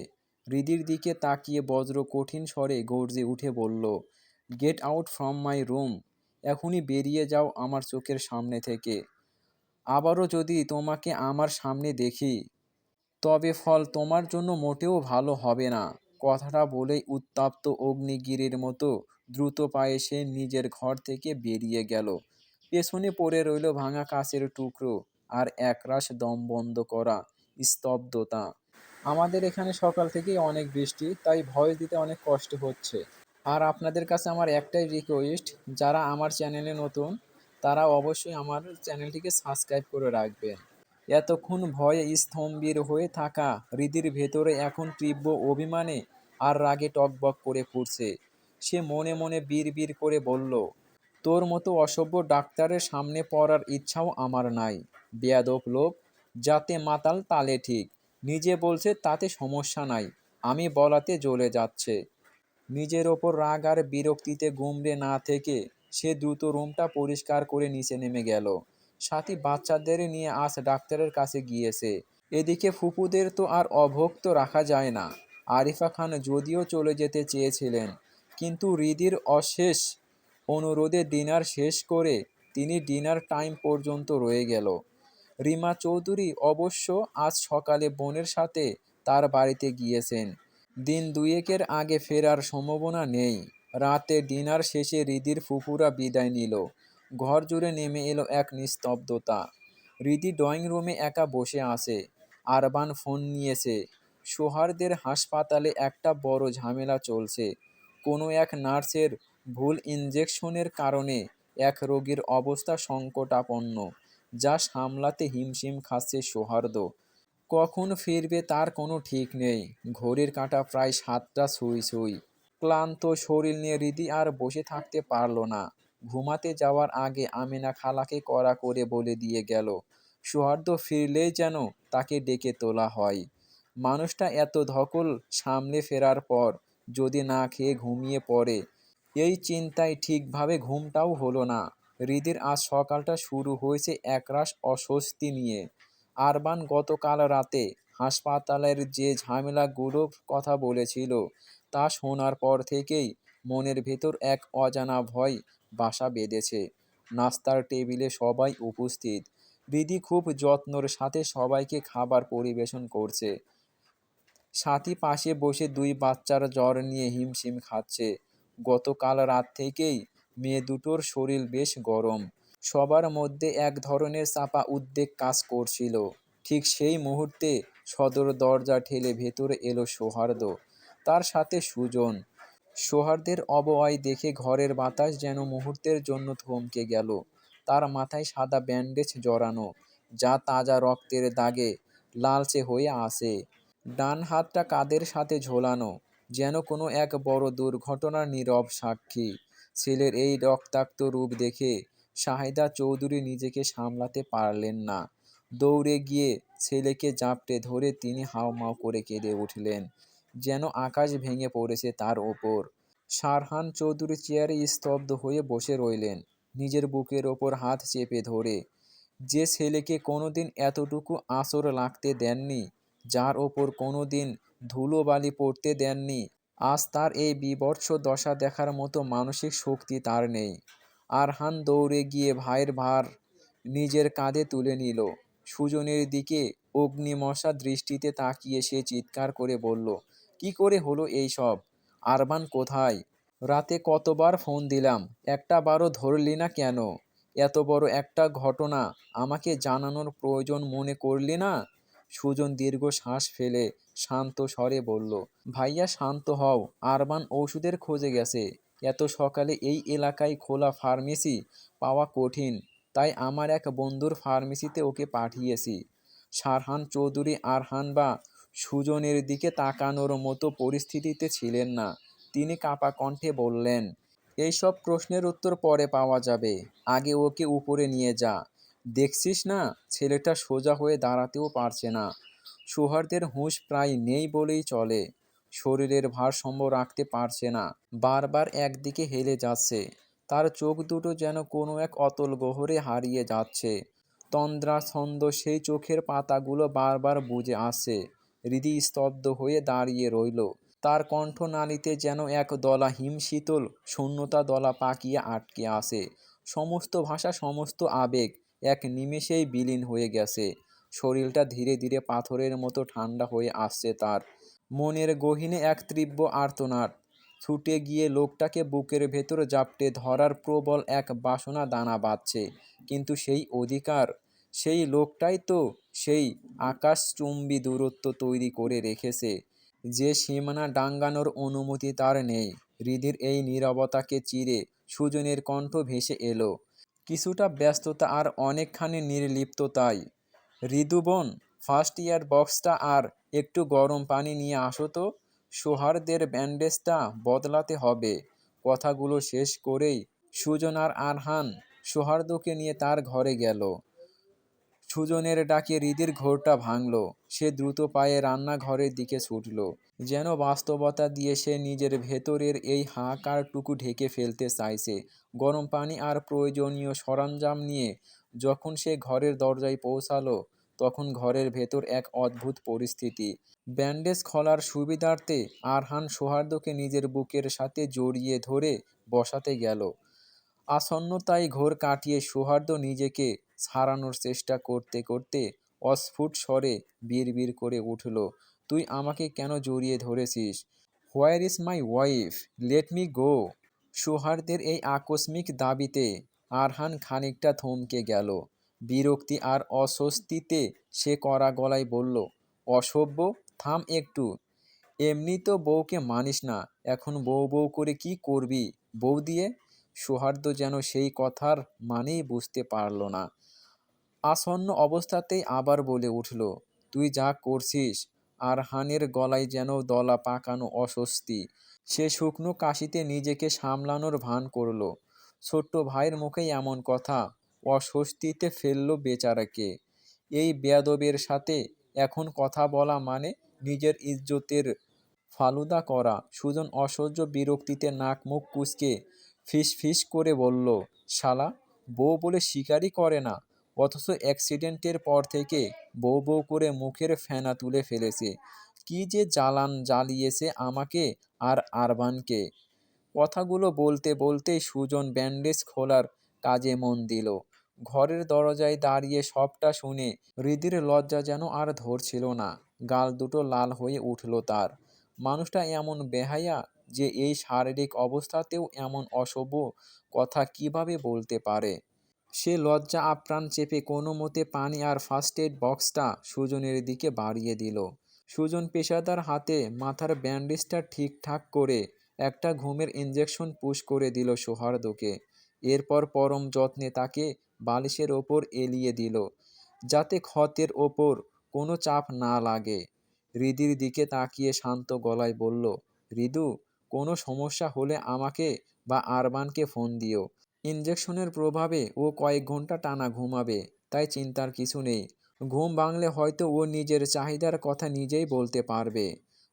হৃদির দিকে তাকিয়ে বজ্র কঠিন স্বরে গর্জে উঠে বলল, get out from my room. এখনই বেরিয়ে যাও আমার চোখের সামনে থেকে। আবারও যদি তোমাকে আমার সামনে দেখি, তবে ফল তোমার জন্য মোটেও ভালো হবে না। কথাটা বলেই উত্তপ্ত অগ্নিগিরির মতো দ্রুত পায়ে সে নিজের ঘর থেকে বেরিয়ে গেল। পেছনে পড়ে রইল ভাঙা কাচের টুকরো আর একরাশ দম বন্ধ করা স্তব্ধতা। আমাদের এখানে সকাল থেকেই অনেক বৃষ্টি, তাই ভয়েস দিতে অনেক কষ্ট হচ্ছে। আর আপনাদের কাছে আমার একটাই রিকোয়েস্ট, যারা আমার চ্যানেলে নতুন তারা অবশ্যই আমার চ্যানেলটিকে সাবস্ক্রাইব করে রাখবেন। এতক্ষণ ভয়ে স্তম্ভির হয়ে থাকা হৃদির ভেতরে এখন তীব্র অভিমানে আর রাগে টগবগ করে ফুটছে। সে মনে মনে বিড়বিড় করে বলল, তোর মতো অসভ্য ডাক্তারের সামনে পড়ার ইচ্ছাও আমার নাই। বেয়াদব লোক, যাতে মাতাল তালে ঠিক। নিজে বলছে তাতে সমস্যা নাই, আমি বলাতে জ্বলে যাচ্ছে। নিজের ওপর রাগ আর বিরক্তিতে গুমড়ে না থেকে সে দ্রুত রুমটা পরিষ্কার করে নিচে নেমে গেল। সাথী বাচ্চাদের নিয়ে আজ ডাক্তারের কাছে গিয়েছে। এদিকে ফুপুদের তো আর অভুক্ত রাখা যায় না। আরিফা খান যদিও চলে যেতে চেয়েছিলেন, কিন্তু হৃদির অশেষ অনুরোধে ডিনার শেষ করে তিনি ডিনার টাইম পর্যন্ত রয়ে গেল। রিমা চৌধুরী অবশ্য আজ সকালে বোনের সাথে তার বাড়িতে গিয়েছেন। দিন দুয়েকের আগে ফেরার সম্ভাবনা নেই। রাতে ডিনার শেষে হৃদির ফুফুরা বিদায় নিল। ঘর জুড়ে নেমে এলো এক নিস্তব্ধতা। হৃদি ড্রয়িং রুমে একা বসে আছে। আরবান ফোন নিয়েছে। সৌহার্দ্যের হাসপাতালে একটা বড় ঝামেলা চলছে। কোনো এক নার্সের ভুল ইনজেকশনের কারণে এক রোগীর অবস্থা সংকটাপন্ন, যা সামলাতে হিমশিম খাচ্ছে সৌহার্দ্য। কখন ফিরবে তার কোনো ঠিক নেই। ঘড়ির কাঁটা প্রায় 7টা ছুঁই ছুঁই। ক্লান্ত শরীর নিয়ে হৃদি আর বসে থাকতে পারল না। ঘুমাতে যাওয়ার আগে আমিনা খালাকে কড়া করে বলে দিয়ে গেল, সৌহার্দ্য ফিরলেই যেন তাকে ডেকে তোলা হয়। মানুষটা এত ধকল সামলে ফেরার পর যদি না খেয়ে ঘুমিয়ে পড়ে, এই চিন্তায় ঠিকভাবে ঘুমটাও হলো না। হৃদির আজ সকালটা শুরু হয়েছে একরাশ অস্বস্তি নিয়ে। আরবান গতকাল রাতে হাসপাতালের যে ঝামেলাগুলোর কথা বলেছিল, তা শোনার পর থেকেই মনের ভেতর এক অজানা ভয় বাসা বেঁধেছে। নাস্তার টেবিলে সবাই উপস্থিত। হৃদি খুব যত্নর সাথে সবাইকে খাবার পরিবেশন করছে। সাথী পাশে বসে দুই বাচ্চার জ্বর নিয়ে হিমশিম খাচ্ছে। গতকাল রাত থেকেই মেয়ে দুটোর শরীর বেশ গরম। সবার মধ্যে এক ধরনের চাপা উদ্বেগ কাজ করছিল। ঠিক সেই মুহূর্তে সদর দরজা ঠেলে ভেতরে এলো সৌহার্দ্য, তার সাথে সুজন। সৌহার্দ্যের অবয়ব দেখে ঘরের বাতাস যেন মুহূর্তের জন্য থমকে গেল। তার মাথায় সাদা ব্যান্ডেজ জড়ানো, যা তাজা রক্তের দাগে লালচে হয়ে আছে। ডান হাতটা কাঁধের সাথে ঝোলানো, যেন কোনো এক বড় দুর্ঘটনার নীরব সাক্ষী। ছেলের এই রক্তাক্ত রূপ দেখে শাহিদা চৌধুরী নিজেকে সামলাতে পারলেন না। দৌড়ে গিয়ে ছেলেকে জাপটে ধরে তিনি হাউমাউ করে কেঁদে উঠলেন। যেন আকাশ ভেঙে পড়েছে তার ওপর। সারহান চৌধুরী চেয়ারে স্তব্ধ হয়ে বসে রইলেন, নিজের বুকের ওপর হাত চেপে ধরে। যে ছেলেকে কোনোদিন এতটুকু আঁচড় লাগতে দেননি, যার ওপর কোনোদিন ধুলোবালি পড়তে দেননি, আজ তার এই বীভৎস দশা দেখার মতো মানসিক শক্তি তার নেই। আরহান দৌড়ে গিয়ে ভাইয়ের ভার নিজের কাঁধে তুলে নিল। সুজনের দিকে অগ্নিমশা দৃষ্টিতে তাকিয়ে সে চিৎকার করে বলল, কি করে হলো এই সব? আরমান কোথায়? রাতে কতবার ফোন দিলাম, একটা বারও ধরলি না কেন? এত বড় একটা ঘটনা আমাকে জানানোর প্রয়োজন মনে করলি না? সুজন দীর্ঘ শ্বাস ফেলে শান্ত স্বরে বলল, ভাইয়া শান্ত হও, আরমান ওষুধের খোঁজে গেছে। এত সকালে এই এলাকায় খোলা ফার্মেসি পাওয়া কঠিন, তাই আমার এক বন্ধুর ফার্মেসিতে ওকে পাঠিয়েছি। সারহান চৌধুরী আরহান বা সুজনের দিকে তাকানোর মতো পরিস্থিতিতে ছিলেন না। তিনি কাঁপা কণ্ঠে বললেন, এইসব প্রশ্নের উত্তর পরে পাওয়া যাবে, আগে ওকে উপরে নিয়ে যা। দেখছিস না, ছেলেটা সোজা হয়ে দাঁড়াতেও পারছে না। সৌহার্দের হুঁশ প্রায় নেই বলেই চলে। শরীরের ভারসাম্য রাখতে পারছে না, বারবার একদিকে হেলে যাচ্ছে। তার চোখ দুটো যেন কোনো এক অতল গহ্বরে হারিয়ে যাচ্ছে। তন্দ্রাচ্ছন্ন সেই চোখের পাতাগুলো বারবার বুজে আসছে। হৃদি স্তব্ধ হয়ে দাঁড়িয়ে রইল। তার কণ্ঠনালীতে যেন এক দলা হিমশীতল শূন্যতা দলা পাকিয়ে আটকে আসে। সমস্ত ভাষা, সমস্ত আবেগ এক নিমেষেই বিলীন হয়ে গেছে। শরীরটা ধীরে ধীরে পাথরের মতো ঠান্ডা হয়ে আসছে তার। মনের গহীনে এক তীব্র আর্তনাদ। ছুটে গিয়ে লোকটাকে বুকের ভেতর জাপটে ধরার প্রবল এক বাসনা দানা বাঁধছে। কিন্তু সেই অধিকার, সেই লোকটাই তো সেই আকাশচুম্বী দূরত্ব তৈরি করে রেখেছে, যে সীমানা ডাঙ্গানোর অনুমতি তার নেই। হৃদির এই নীরবতাকে চিরে সুজনের কণ্ঠ ভেসে এলো, কিছুটা ব্যস্ততা আর অনেকখানি নির্লিপ্ততায়। ঋদু বোন, ফার্স্ট ইয়ার বক্সটা আর একটু গরম পানি নিয়ে আসো তো। সৌহার্দের ব্যান্ডেজটা বদলাতে হবে। কথাগুলো শেষ করেই সুজন আর আরহান সৌহার্দকে নিয়ে তার ঘরে গেল। সুজনের ডাকে হৃদির ঘোরটা ভাঙল। সে দ্রুত পায়ে রান্নাঘরের দিকে ছুটল, যেন বাস্তবতা দিয়ে সে নিজের ভেতরের এই হাহাকারটুকু ঢেকে ফেলতে চাইছে। গরম পানি আর প্রয়োজনীয় সরঞ্জাম নিয়ে যখন সে ঘরের দরজায় পৌঁছালো, তখন ঘরের ভেতর এক অদ্ভুত পরিস্থিতি। ব্যান্ডেজ খোলার সুবিধার্থে আরহান সৌহার্দকে নিজের বুকের সাথে জড়িয়ে ধরে বসাতে গেল। আসন্নতায় ঘোর কাটিয়ে সৌহার্দ্য নিজেকে ছাড়ানোর চেষ্টা করতে করতে অস্ফুট স্বরে বিড়বিড় করে উঠল, তুই আমাকে কেন জড়িয়ে ধরেছিস? Where is my wife? Let me go. সৌহার্দ্যের এই আকস্মিক দাবিতে আরহান খানিকটা থমকে গেল। বিরক্তি আর অস্বস্তিতে সে কড়া গলায় বলল, অসভ্য, থাম একটু। এমনি তো বউকে মানিস না, এখন বউ বউ করে কি করবি বউ দিয়ে? সৌহার্দ্য যেন সেই কথার মানেই বুঝতে পারল না। আসন্ন অবস্থাতেই আবার বলে উঠল, তুই যা করছিস। আরহানের গলায় যেন দলা পাকানো অস্বস্তি। সে শুকনো কাশিতে নিজেকে সামলানোর ভান করল। ছোট্ট ভাইয়ের মুখে এমন কথা অস্বস্তিতে ফেলল বেচারাকে। এই বেয়াদবের সাথে এখন কথা বলা মানে নিজের ইজ্জতের ফালুদা করা। সুজন অসহ্য বিরক্তিতে নাক মুখ কুঁচকে ফিসফিস করে বলল, শালা, বউ বলে শিকারই করে না, অথচ অ্যাক্সিডেন্টের পর থেকে বউ বউ করে মুখের ফেনা তুলে ফেলেছে। কি যে জ্বালান জ্বালিয়েছে আমাকে আর আরবানকে। কথাগুলো বলতে বলতেই সুজন ব্যান্ডেজ খোলার কাজে মন দিল। ঘরের দরজায় দাঁড়িয়ে সবটা শুনে হৃদির লজ্জা যেন আর ধরছিল না। গাল দুটো লাল হয়ে উঠল তার। মানুষটা এমন বেহায়া যে এই শারীরিক অবস্থাতেও এমন অসভ্য কথা কিভাবে বলতে পারে। সে লজ্জা আপ্রাণ চেপে কোনো মতে পানি আর ফার্স্ট এড বক্সটা সুজনের দিকে বাড়িয়ে দিল। সুজন পেশাদার হাতে মাথার ব্যান্ডেজটা ঠিকঠাক করে একটা ঘুমের ইঞ্জেকশন পুশ করে দিল সৌহার্দ্যকে। এরপর পরম যত্নে তাকে বালিশের ওপর এলিয়ে দিল, যাতে ক্ষতের ওপর কোনো চাপ না লাগে। হৃদির দিকে তাকিয়ে শান্ত গলায় বলল, হৃদু, কোনো সমস্যা হলে আমাকে বা আরবানকে ফোন দিও। ইঞ্জেকশনের প্রভাবে ও কয়েক ঘন্টা টানা ঘুমাবে, তাই চিন্তার কিছু নেই। ঘুম ভাঙলে হয়তো ও নিজের চাহিদার কথা নিজেই বলতে পারবে।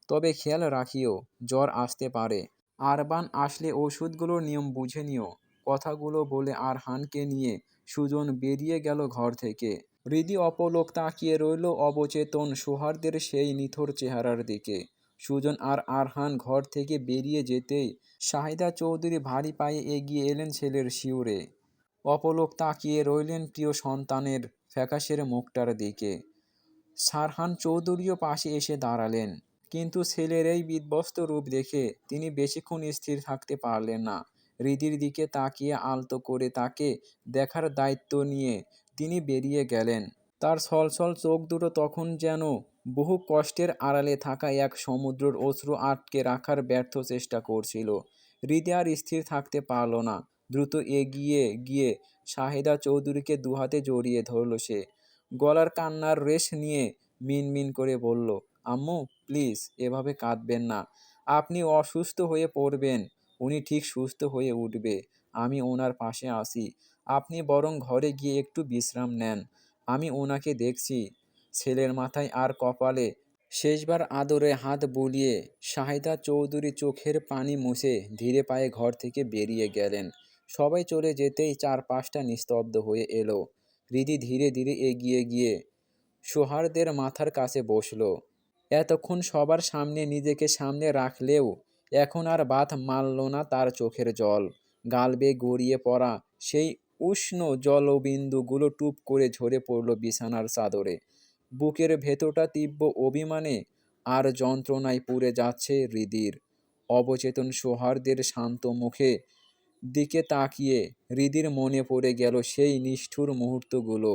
তবে খেয়াল রাখিও, জ্বর আসতে পারে। আরবান আসলে ওষুধগুলোর নিয়ম বুঝে নিও। কথাগুলো বলে আরহানকে নিয়ে সুজন বেরিয়ে গেল ঘর থেকে। হৃদি অপলক তাকিয়ে রইল অবচেতন সৌহার্দের সেই নিথর চেহারার দিকে। সুজন আর আরহান ঘর থেকে বেরিয়ে যেতেই শাহিদা চৌধুরী ভারী পায়ে এগিয়ে এলেন ছেলের শিউরে। অপলক তাকিয়ে রইলেন প্রিয় সন্তানের ফ্যাকাশের মুখটার দিকে। সারহান চৌধুরীও পাশে এসে দাঁড়ালেন, কিন্তু ছেলের এই বিধ্বস্ত রূপ দেখে তিনি বেশিক্ষণ স্থির থাকতে পারলেন না। হৃদির দিকে তাকিয়ে আলতো করে তাকে দেখার দায়িত্ব নিয়ে তিনি বেরিয়ে গেলেন। তার ছলছল চোখ দুটো তখন যেন বহু কষ্টের আড়ালে থাকা এক সমুদ্রের অশ্রু আটকে রাখার ব্যর্থ চেষ্টা করছিল। হৃদয় আর স্থির থাকতে পারল না। দ্রুত এগিয়ে গিয়ে শাহিদা চৌধুরীকে দুহাতে জড়িয়ে ধরল সে। গলার কান্নার রেশ নিয়ে মিনমিন করে বলল, আম্মু প্লিজ এভাবে কাঁদবেন না। আপনি অসুস্থ হয়ে পড়বেন, উনি ঠিক সুস্থ হয়ে উঠবে। আমি ওনার পাশে আছি। আপনি বরং ঘরে গিয়ে একটু বিশ্রাম নেন, আমি ওনাকে দেখছি। ছেলের মাথায় আর কপালে শেষবার আদরে হাত বুলিয়ে শাহিদা চৌধুরী চোখের পানি মুছে ধীরে পায়ে ঘর থেকে বেরিয়ে গেলেন। সবাই চলে যেতেই চারপাশটা নিস্তব্ধ হয়ে এলো। হৃদি ধীরে ধীরে এগিয়ে গিয়ে সোহার্দের মাথার কাছে বসল। এতক্ষণ সবার সামনে নিজেকে সামনে রাখলেও এখন আর বাদ মানল না তার চোখের জল। গাল বেয়ে গড়িয়ে পড়া সেই উষ্ণ জলবিন্দুগুলো টুপ করে ঝরে পড়ল বিছানার চাদরে। বুকের ভেতরটা তীব্র অভিমানে আর যন্ত্রণায় পুড়ে যাচ্ছে হৃদির। অবচেতন সৌহার্দের শান্ত মুখে দিকে তাকিয়ে হৃদির মনে পড়ে গেল সেই নিষ্ঠুর মুহূর্তগুলো।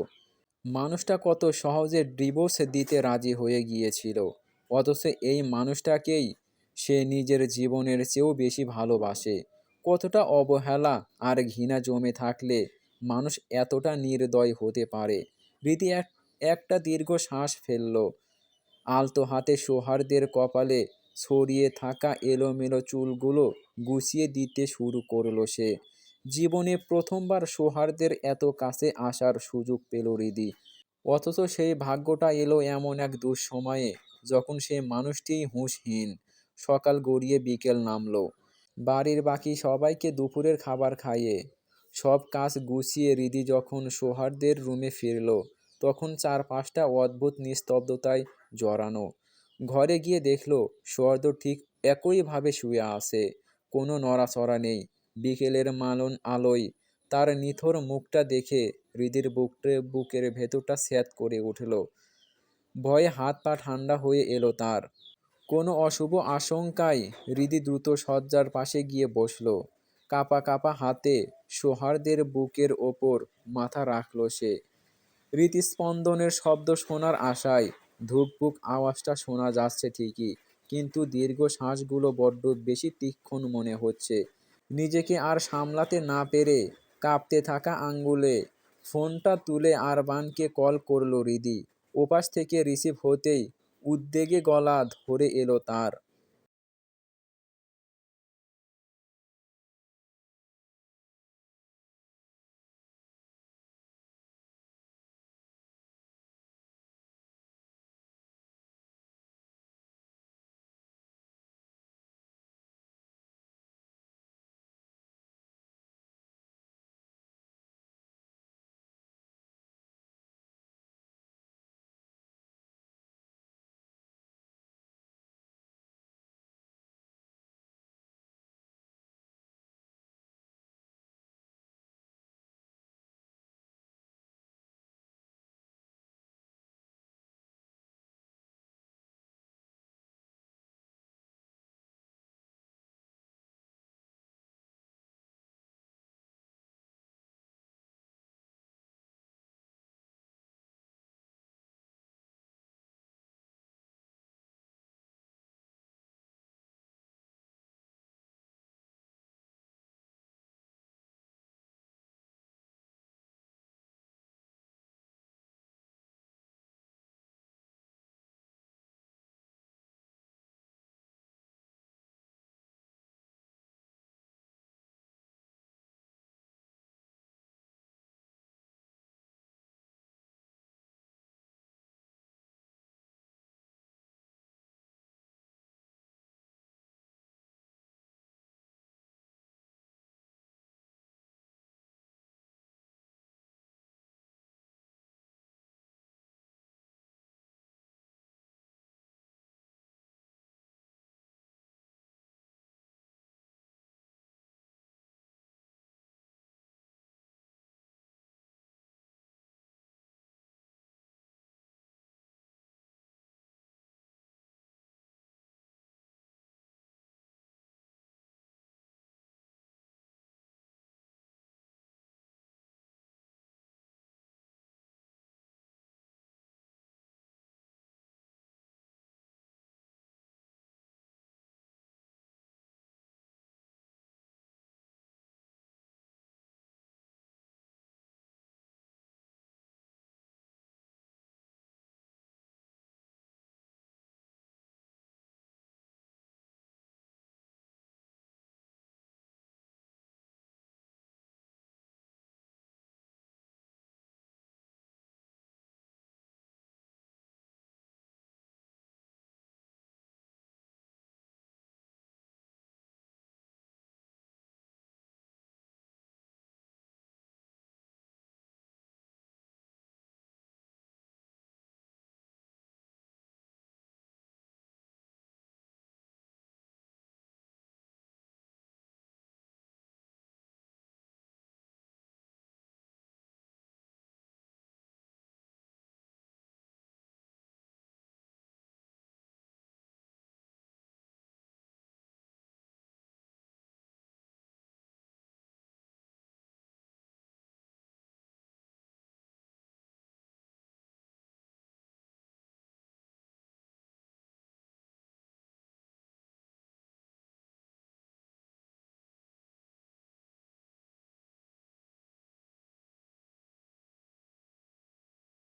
মানুষটা কত সহজে ডিভোর্স দিতে রাজি হয়ে গিয়েছিল, অথচ এই মানুষটাকেই সে নিজের জীবনের চেয়েও বেশি ভালোবাসে। কতটা অবহেলা আর ঘৃণা জমে থাকলে মানুষ এতটা নির্দয় হতে পারে। রীতি একটা দীর্ঘ শ্বাস ফেলল। আলতো হাতে সৌহার্দের কপালে ছড়িয়ে থাকা এলোমেলো চুলগুলো গুছিয়ে দিতে শুরু করলো সে। জীবনে প্রথমবার সৌহার্দের এত কাছে আসার সুযোগ পেল হৃদি। অথচ সেই ভাগ্যটা এলো এমন এক দুঃসময়ে, যখন সেই মানুষটিই হুঁশহীন। সকাল গড়িয়ে বিকেল নামলো। বাড়ির বাকি সবাইকে দুপুরের খাবার খাইয়ে সব কাজ গুছিয়ে হৃদি যখন সৌহার্দের রুমে ফিরল, তখন চারপাশটা অদ্ভুত নিস্তব্ধতায় জড়ানো। ঘরে গিয়ে দেখল সৌহার্দ ঠিক একইভাবে শুয়ে আছে, কোনো নড়াচড়া নেই। বিকেলের মালন আলোয় তার নিথর মুখটা দেখে হৃদির বুকের ভেতরটা স্যাঁত করে উঠল। ভয়ে হাত পা ঠান্ডা হয়ে এলো তার। কোনো অশুভ আশঙ্কায় হৃদি দ্রুত শয্যার পাশে গিয়ে বসল। কাঁপা কাঁপা হাতে সৌহার্দের বুকের ওপর মাথা রাখল সে। হৃৎস্পন্দনের শব্দ শোনার আশায়। ধুকপুক আওয়াজটা শোনা যাচ্ছে ঠিকই, কিন্তু দীর্ঘ শ্বাসগুলো বড্ড বেশি তীক্ষ্ণ মনে হচ্ছে। নিজেকে আর সামলাতে না পেরে কাঁপতে থাকা আঙ্গুলে ফোনটা তুলে আরবানকে কল করল হৃদি। ওপাশ থেকে রিসিভ হতেই উদ্বেগে গলা ধরে এলো তার।